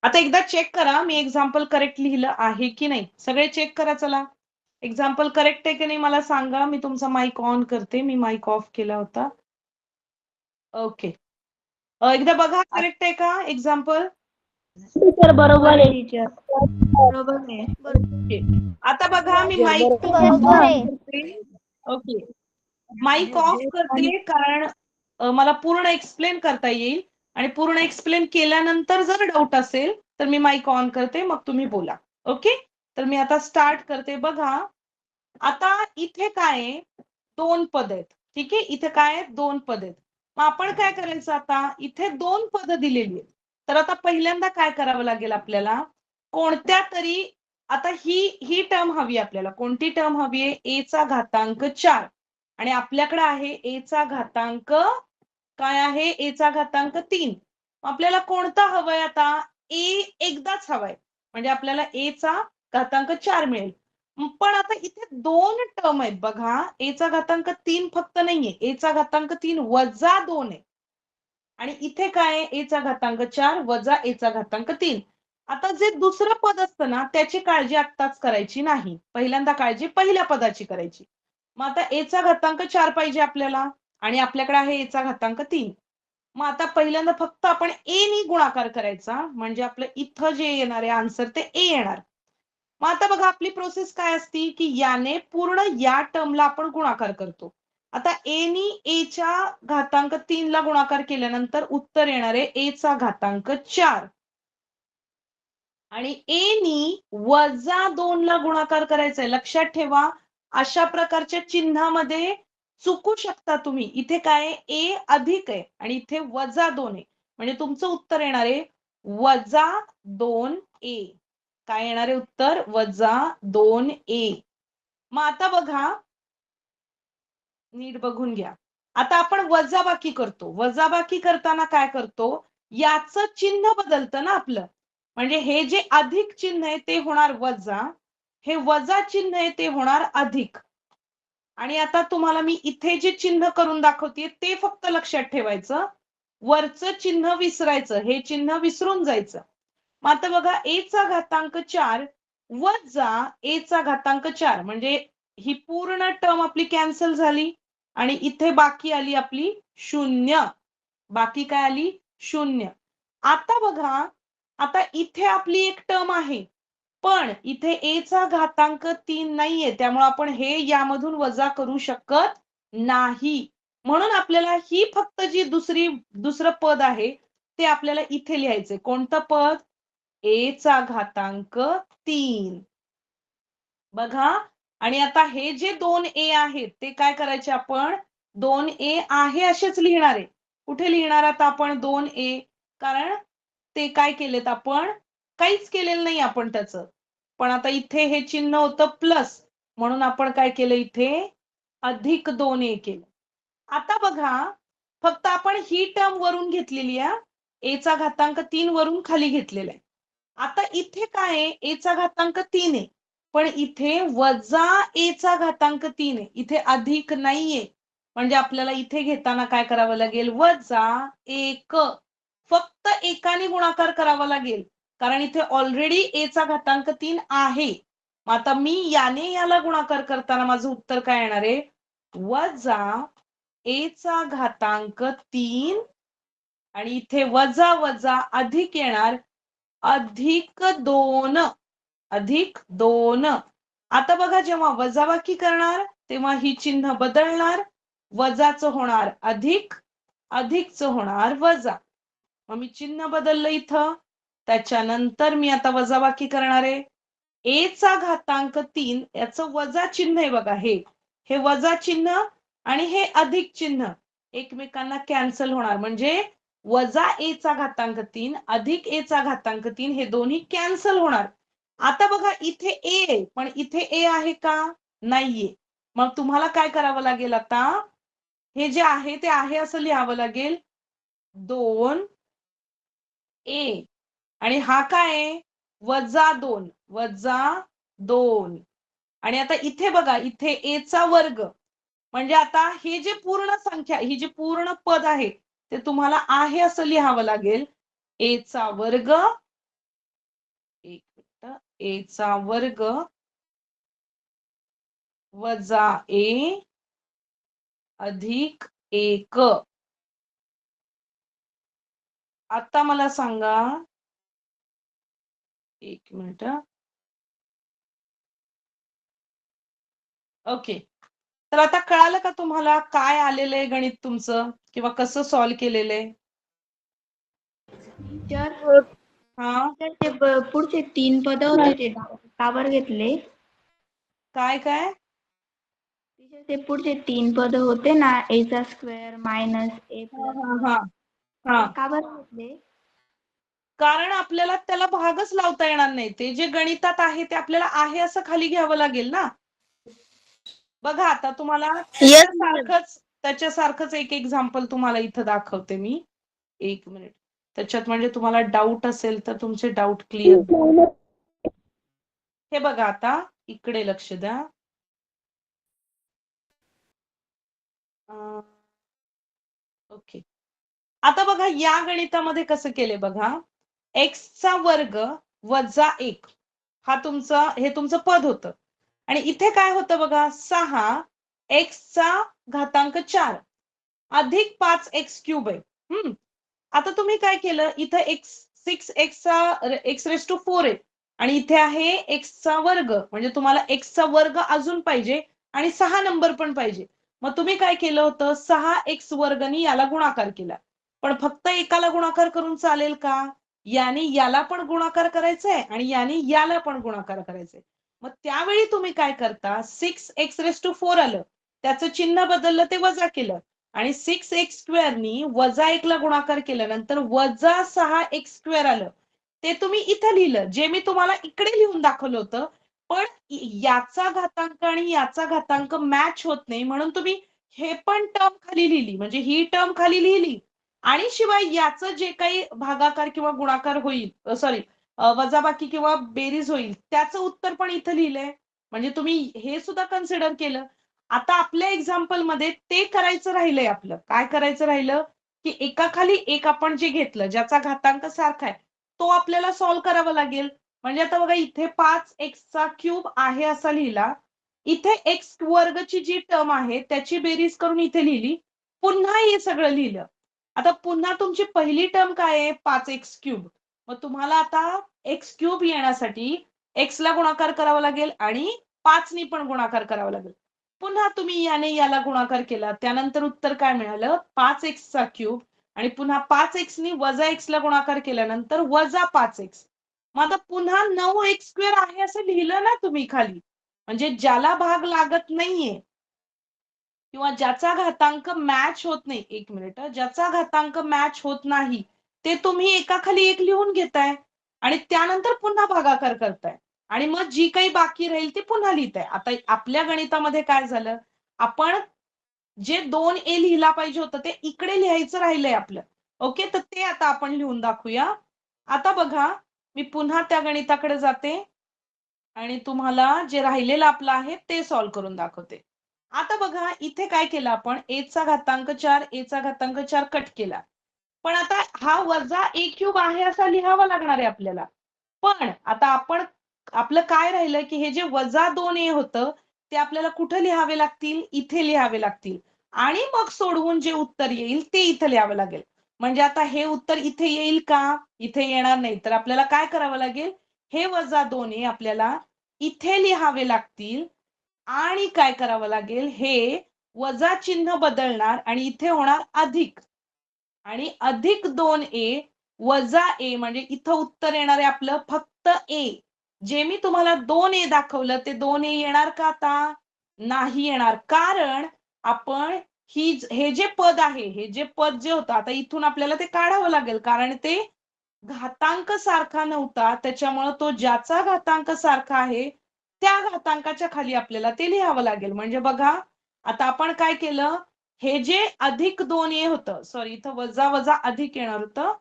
आता एकदा चेक करा मी एक्झाम्पल करेक्ट लिहिलं आहे की नाही. सगळे चेक करा. चला, एक्झाम्पल करेक्ट आहे की नाही मला सांगा. मी तुमचा माईक ऑन करते, मी माईक ऑफ केला होता. ओके, एकदा बघा करेक्ट आहे का एक्झाम्पल? बरोबर आहे टीचर. बरोबर आहे. ओके. आता बघा मी माईक बरोबर आहे. ओके, माईक ऑफ करते कारण मला पूर्ण एक्सप्लेन करता येईल आणि पूर्ण एक्सप्लेन केल्यानंतर जर डाऊट असेल तर मी माईक ऑन करते, मग तुम्ही बोला. ओके, तर मी आता स्टार्ट करते. बघा आता इथे काय आहे, 2 पद आहेत. ठीक आहे, इथे काय आहेत, 2 पद आहेत. मग आपण काय करायचं, आता इथे 2 पद दिलेली आहेत. तर आता पहिल्यांदा काय करावं लागेल आपल्याला, कोणत्या तरी आता ही टर्म हवी आपल्याला. कोणती टर्म हवी आहे? ए चा घातांक 4 आणि आपल्याकडे आहे ए चा घातांक काय आहे, ए चा घातांक 3. आपल्याला कोणता हवाय आता? ए एकदाच हवाय, म्हणजे आपल्याला ए चा घातांक 4 मिळेल. पण आता इथे 2 टर्म आहेत बघा. ए चा घातांक 3 फक्त नाहीये, ए चा घातांक 3 वजा 2 आहे आणि इथे काय आहे, ए चा घातांक 4 वजा ए चा घातांक 3. आता जे दुसरं पद असतं ना, त्याची काळजी आत्ताच करायची नाही. पहिल्यांदा काळजी पहिल्या पदाची करायची. मग आता ए चा घातांक 4 पाहिजे आपल्याला आणि आपल्याकडे आहे ए चा घातांक 3. मग आता पहिल्यांदा फक्त आपण ए नी गुणाकार करायचा, म्हणजे आपलं इथं जे येणार आहे आन्सर ते ए येणार. मग आता बघा आपली प्रोसेस काय असती, की याने पूर्ण या टर्मला आपण गुणाकार करतो. आता ए नी ए च्या घातांक 3 ला गुणाकार केल्यानंतर उत्तर येणार आहे ए चा घातांक 4 आणि ए नी वजा 2 ला गुणाकार करायचा आहे. लक्षात ठेवा, अशा प्रकारच्या चिन्हामध्ये चुकू शकता तुम्ही. इथे काय आहे, ए अधिक आहे आणि इथे वजा 2 आहे, म्हणजे तुमचं उत्तर येणार आहे वजा 2 ए. काय येणार आहे उत्तर? वजा 2 ए. मग आता बघा, नीट बघून घ्या. आता आपण वजाबाकी करतो. वजाबाकी करताना काय करतो, याचं चिन्ह बदलतं ना आपलं. म्हणजे हे जे अधिक चिन्ह आहे ते होणार वजा, हे वजा चिन्ह आहे ते होणार अधिक. आणि आता तुम्हाला मी इथे जे चिन्ह करून दाखवते ते फक्त लक्षात ठेवायचं, वरचं चिन्ह विसरायचं, हे चिन्ह विसरून जायचं. मग आता बघा, ए चा घातांक 4 वजा ए चा घातांक 4 म्हणजे ही पूर्ण टर्म आपली कॅन्सल झाली आणि इथे बाकी आली आपली 0. बाकी काय आली? 0. आता बघा, आता इथे आपली एक टर्म आहे, पण इथे ए चा घातांक 3 नाहीये, त्यामुळे आपण हे यामधून वजा करू शकत नाही. म्हणून आपल्याला ही फक्त जी दुसरं पद आहे ते आपल्याला इथे लिहायचंय. कोणतं पद? ए चा घातांक 3. बघा, आणि आता हे जे 2 ए आहेत ते काय करायचे आपण? 2 ए आहे असेच लिहिणार आहे. कुठे लिहिणार आता आपण 2 ए? कारण ते काय केलेत आपण? काहीच केलेलं नाही आपण त्याचं. पण आता इथे हे चिन्ह होतं प्लस, म्हणून आपण काय केलं इथे अधिक 2 ए केलं. आता बघा, फक्त आपण ही टर्म वरून घेतलेली आहे, ए चा घातांक 3 वरून खाली घेतलेला आहे. आता इथे काय आहे, ए चा घातांक 3 आहे, पण इथे वजा ए चा घातांक 3 आहे, इथे अधिक नाहीये. म्हणजे आपल्याला इथे घेताना काय करावं लागेल? वजा 1. फक्त एकाने गुणाकार करावा लागेल, कारण इथे ऑलरेडी ए चा घातांक 3 आहे. मग आता मी याने याला गुणाकार करताना माझं उत्तर काय येणार आहे? वजा ए चा घातांक 3 आणि इथे वजा वजा अधिक येणार अधिक 2. अधिक 2. आता बघा, जेव्हा वजाबाकी करणार तेव्हा ही चिन्ह बदलणार, वजाचं होणार अधिक, अधिकचं होणार वजा. मग मी चिन्ह बदललं इथं, त्याच्यानंतर मी आता वजाबाकी करणार आहे. ए चा घातांक 3 याचं वजा चिन्ह आहे बघा, हे वजा चिन्ह आणि हे अधिक चिन्ह एकमेकांना कॅन्सल होणार, म्हणजे वजा ए चा घातांक 3 अधिक ए चा घातांक 3 हे दोन्ही कॅन्सल होणार. आता बघा, इथे ए आहे, पण इथे ए आहे का? नाहीये. मग तुम्हाला काय करावं लागेल आता? हे जे आहे ते आहे असं लिहावं लागेल, 2 ए आणि हा काय आहे? वजा 2, वजा 2. आणि आता इथे बघा, इथे ए चा वर्ग, म्हणजे आता हे जे पूर्ण संख्या, ही जी पूर्ण पद आहे ते तुम्हाला आहे असं लिहावं लागेल, ए चा वर्ग, एक मिनिट, ए चा वर्ग वजा ए अधिक 1. आता मला सांगा, एक मिनिट. ओके, तर आता कळालं का तुम्हाला काय आलेलं आहे गणित तुमचं किंवा कसं सॉल्व्ह केलेलं आहे? टीचर हा, ते पुढचे 3 पद होते ते का बरं घेतले? काय काय? टीचर ते पुढचे 3 पद होते ना, a चा स्क्वेअर मायनस a हा प्लस हा हा, का बरं घेतले? कारण आपल्याला त्याला भागच लावता येणार नाही. ते जे गणितात आहे ते आपल्याला आहे असं खाली घ्यावं लागेल ना. बघा आता तुम्हाला त्याच्यासारखंच एक एक्झाम्पल तुम्हाला इथं दाखवते मी. एक मिनिट. त्याच्यात म्हणजे तुम्हाला डाऊट असेल तर तुमचे डाऊट क्लिअर. हे बघा आता इकडे लक्ष द्या. ओके, आता बघा या गणितामध्ये कसं केले बघा. एक्सचा वर्ग वजा 1 हा हे तुमचं पद होतं. आणि इथे काय होतं बघा, 6 एक्सचा घातांक 4 अधिक 5 एक्स क्यूब आहे. आता तुम्ही काय केलं, इथं एक्स 6 एक्स रेस टू 4 आहे आणि इथे आहे एक्सचा वर्ग, म्हणजे तुम्हाला एक्सचा वर्ग अजून पाहिजे आणि 6 नंबर पण पाहिजे. मग तुम्ही काय केलं होतं, 6 एक्स वर्गनी याला गुणाकार केला. पण फक्त एकाला गुणाकार करून चालेल का? याने याला पण गुणाकार करायचंय आणि याने याला पण गुणाकार करायचंय. मग त्यावेळी तुम्ही काय करता, 6 एक्स रेस टू 4 आलं, त्याचं चिन्ह बदललं, ते वजा केलं आणि 6 एक्स स्क्वेअरनी वजा 1 ला गुणाकार केल्यानंतर वजा 6 एक्स स्क्वेअर आलं. ते तुम्ही इथं लिहिलं, जे मी तुम्हाला इकडे लिहून दाखवलं होतं. पण याचा घातांक आणि याचा घातांक मॅच होत नाही, म्हणून तुम्ही हे पण टर्म खाली लिहिली, म्हणजे ही टर्म खाली लिहिली आणि शिवाय याचं जे काही भागाकार किंवा गुणाकार होईल, सॉरी वजाबाकी किंवा बेरीज होईल, त्याचं उत्तर पण इथं लिहिलंय. म्हणजे तुम्ही हे सुद्धा कन्सिडर केलं. आता आपल्या एक्झाम्पल मध्ये ते करायचं राहिलंय. आपलं काय करायचं राहिलं की एकाखाली एक आपण जे घेतलं, ज्याचा घातांक सारखा आहे, तो आपल्याला सॉल्व्ह करावा लागेल. म्हणजे आता बघा, इथे 5 एक्सचा क्यूब आहे असा लिहिला, इथे एक्स वर्गची जी टर्म आहे त्याची बेरीज करून इथे लिहिली, पुन्हा हे सगळं लिहिलं. आता पुन्हा तुमची पहिली टर्म काय आहे, 5 एक्स क्यूब. मग तुम्हाला आता एक्स क्यूब येण्यासाठी एक्स ला गुणाकार करावा लागेल आणि 5 नी पण गुणाकार करावा लागेल. पुन्हा तुम्ही याने याला गुणाकार केला, त्यानंतर उत्तर काय मिळालं, 5 एक्सचा क्यूब आणि पुन्हा 5 एक्स नी वजा एक्स ला गुणाकार केल्यानंतर वजा 5 एक्स. मग आता पुन्हा 9 एक्स स्क्वेअर आहे असं लिहिलं ना तुम्ही खाली. म्हणजे ज्याला भाग लागत नाहीये किंवा ज्याचा घातांक मॅच होत नाही, एक मिनिट, ज्याचा घातांक मॅच होत नाही ते तुम्ही एकाखाली एक लिहून घेताय आणि त्यानंतर पुन्हा भागाकार करताय आणि मग जी काही बाकी राहील ती पुन्हा लिहिताय. आता आपल्या गणितामध्ये काय झालं, आपण जे 2a लिहिला पाहिजे होतं ते इकडे लिहायचं राहिलंय आपलं. ओके, तर ते आता आपण लिहून दाखवूया. आता बघा, मी पुन्हा त्या गणिताकडे जाते आणि तुम्हाला जे राहिलेलं आपलं आहे ते सॉल्व्ह करून दाखवते. आता बघा, इथे काय केलं आपण, a चा घातांक 4 a चा घातांक 4 कट केला. पण आता हा वजा a क्यूब आहे असा लिहावा लागणार आहे आपल्याला. पण आता आपण आपलं काय राहिलं की हे जे वजा 2a होतं ते आपल्याला कुठं लिहावे लागतील, इथे लिहावे लागतील आणि मग सोडवून जे उत्तर येईल ते इथे लिहावं लागेल. म्हणजे आता हे उत्तर इथे येईल का, इथे येणार नाही. तर आपल्याला काय करावं लागेल, हे वजा 2a आपल्याला इथे लिहावे लागतील आणि काय करावं लागेल, हे वजा चिन्ह बदलणार आणि इथे होणार अधिक आणि अधिक 2a वजा a, म्हणजे इथं उत्तर येणार आहे आपलं फक्त a. जे मी तुम्हाला 2a दाखवलं ते 2a येणार का आता, नाही येणार. कारण आपण हे जे पद आहे, हे जे पद जे होतं, आता इथून आपल्याला ते काढावं लागेल कारण ते घातांक सारखा नव्हता, त्याच्यामुळे तो ज्याचा घातांक सारखा आहे त्या घातांकाच्या खाली आपल्याला ते लिहावं लागेल. म्हणजे बघा, आता आपण काय केलं, हे जे अधिक 2a होतं, सॉरी इथं वजा वजा अधिक येणार होतं,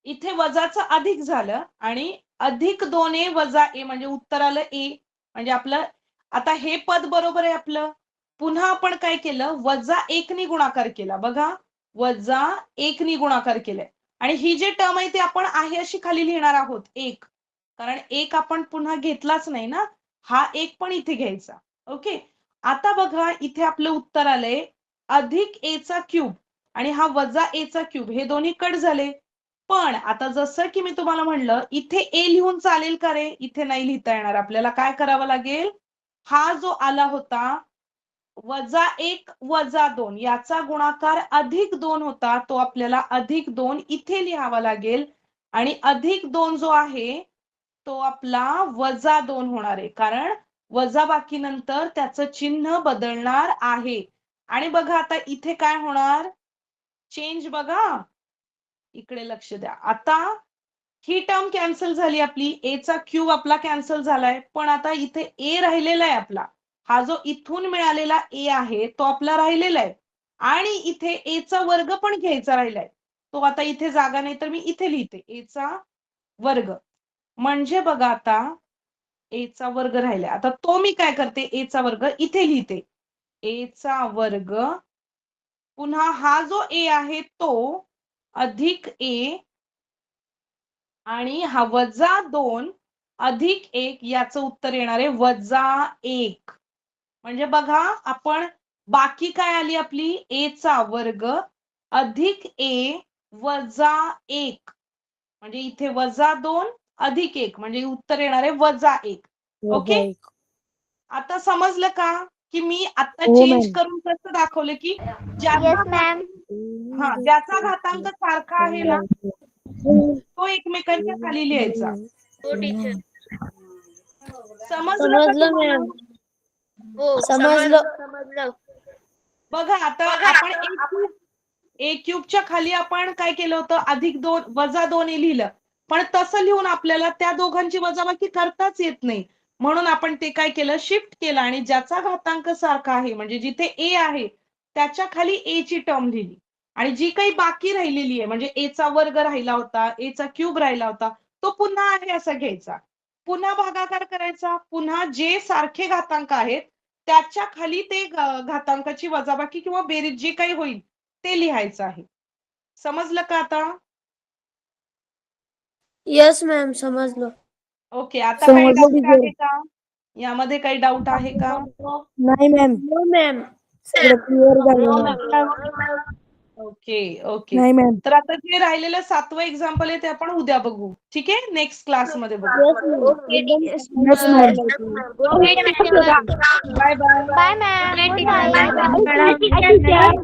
इथे वजाचं अधिक झालं आणि अधिक 2a वजा a म्हणजे उत्तर आलं a. म्हणजे आपलं आता हे पद बरोबर आहे आपलं. पुन्हा आपण काय केलं, वजा 1 नी गुणाकार केला. बघा, वजा 1 नी गुणाकार केलाय आणि ही जी टर्म आहे ती आपण आहे अशी खाली लिहिणार आहोत 1, कारण 1 आपण पुन्हा घेतलाच नाही ना, हा 1 पण इथे घ्यायचा. ओके, आता बघा इथे आपलं उत्तर आलंय अधिक a चा क्यूब. आणि हा वजा ए चा क्यूब, हे दोन्ही कट झाले. पण आता जसं की मी तुम्हाला म्हणलं, इथे ए लिहून चालेल का रे? इथे नाही लिहिता येणार. आपल्याला काय करावं लागेल? हा जो आला होता -1 - 2 याचा गुणाकार +2 होता, तो आपल्याला +2 इथे लिहावा लागेल. आणि +2 जो आहे तो आपला -2 होणार आहे, कारण वजाबाकीनंतर त्याचं चिन्ह बदलणार आहे. आणि बघा आता इथे काय होणार? चेंज बघा, इकडे लक्ष द्या. आता ही टर्म कॅन्सल झाली आपली, ए चा क्यूब आपला कॅन्सल झालाय, पण आता इथे ए राहिलेला आहे आपला. हा जो इथून मिळालेला ए आहे तो आपला राहिलेला आहे. आणि इथे ए चा वर्ग पण घ्यायचा राहिलाय, तो आता इथे जागा नाही तर मी इथे लिहिते ए चा वर्ग. म्हणजे बघा आता ए चा वर्ग राहिलाय. आता तो मी काय करते, ए चा वर्ग इथे लिहिते. ए चा वर्ग पुन्हा हा जो ए आहे तो अधिक ए आणि हा -2 अधिक 1 याचं उत्तर येणार आहे -1. म्हणजे बघा आपण बाकी काय आली आपली, ए चा वर्ग अधिक ए वजा 1, म्हणजे इथे -2 अधिक 1 म्हणजे उत्तर येणार आहे -1. ओके, आता समजलं का की मी आता चेंज करून कसं दाखवलं की ज्याचा घातांक सारखा आहे ना तो एकमेकांच्या खाली लिहायचा. समजलं मॅम. समजलं. बघा आता आपण ए क्यूबच्या खाली आपण काय केलं होतं, +2 -2 लिहिलं, पण तसं लिहून आपल्याला त्या दोघांची वजाबाकी करताच येत नाही. म्हणून आपण ते काय केलं, शिफ्ट केलं आणि ज्याचा घातांक सारखा आहे म्हणजे जिथे ए आहे त्याच्या खाली ए ची टर्म लिहिली. आणि जी काही बाकी राहिलेली आहे म्हणजे ए चा वर्ग राहिला होता, ए चा क्यूब राहिला होता, तो पुन्हा आहे असा घ्यायचा. पुन्हा भागाकार करायचा, पुन्हा जे सारखे घातांक आहेत त्याच्या खाली ते घातांकाची वजाबाकी किंवा बेरीज जे काही होईल ते लिहायचं आहे. समजलं का आता? यस मॅम, समजलं. ओके, आता काही डाऊट आहे का? यामध्ये काही डाऊट आहे का? नाही मॅम, नो मॅम. सगळं क्लिअर झालं. Okay okay. नाही मॅम. तर आता जे राहिलेलं 7वं एक्झाम्पल आहे ते आपण उद्या बघू. ठीक आहे, नेक्स्ट क्लास मध्ये बघू. Yes, ma'am. Bye bye. Bye ma'am.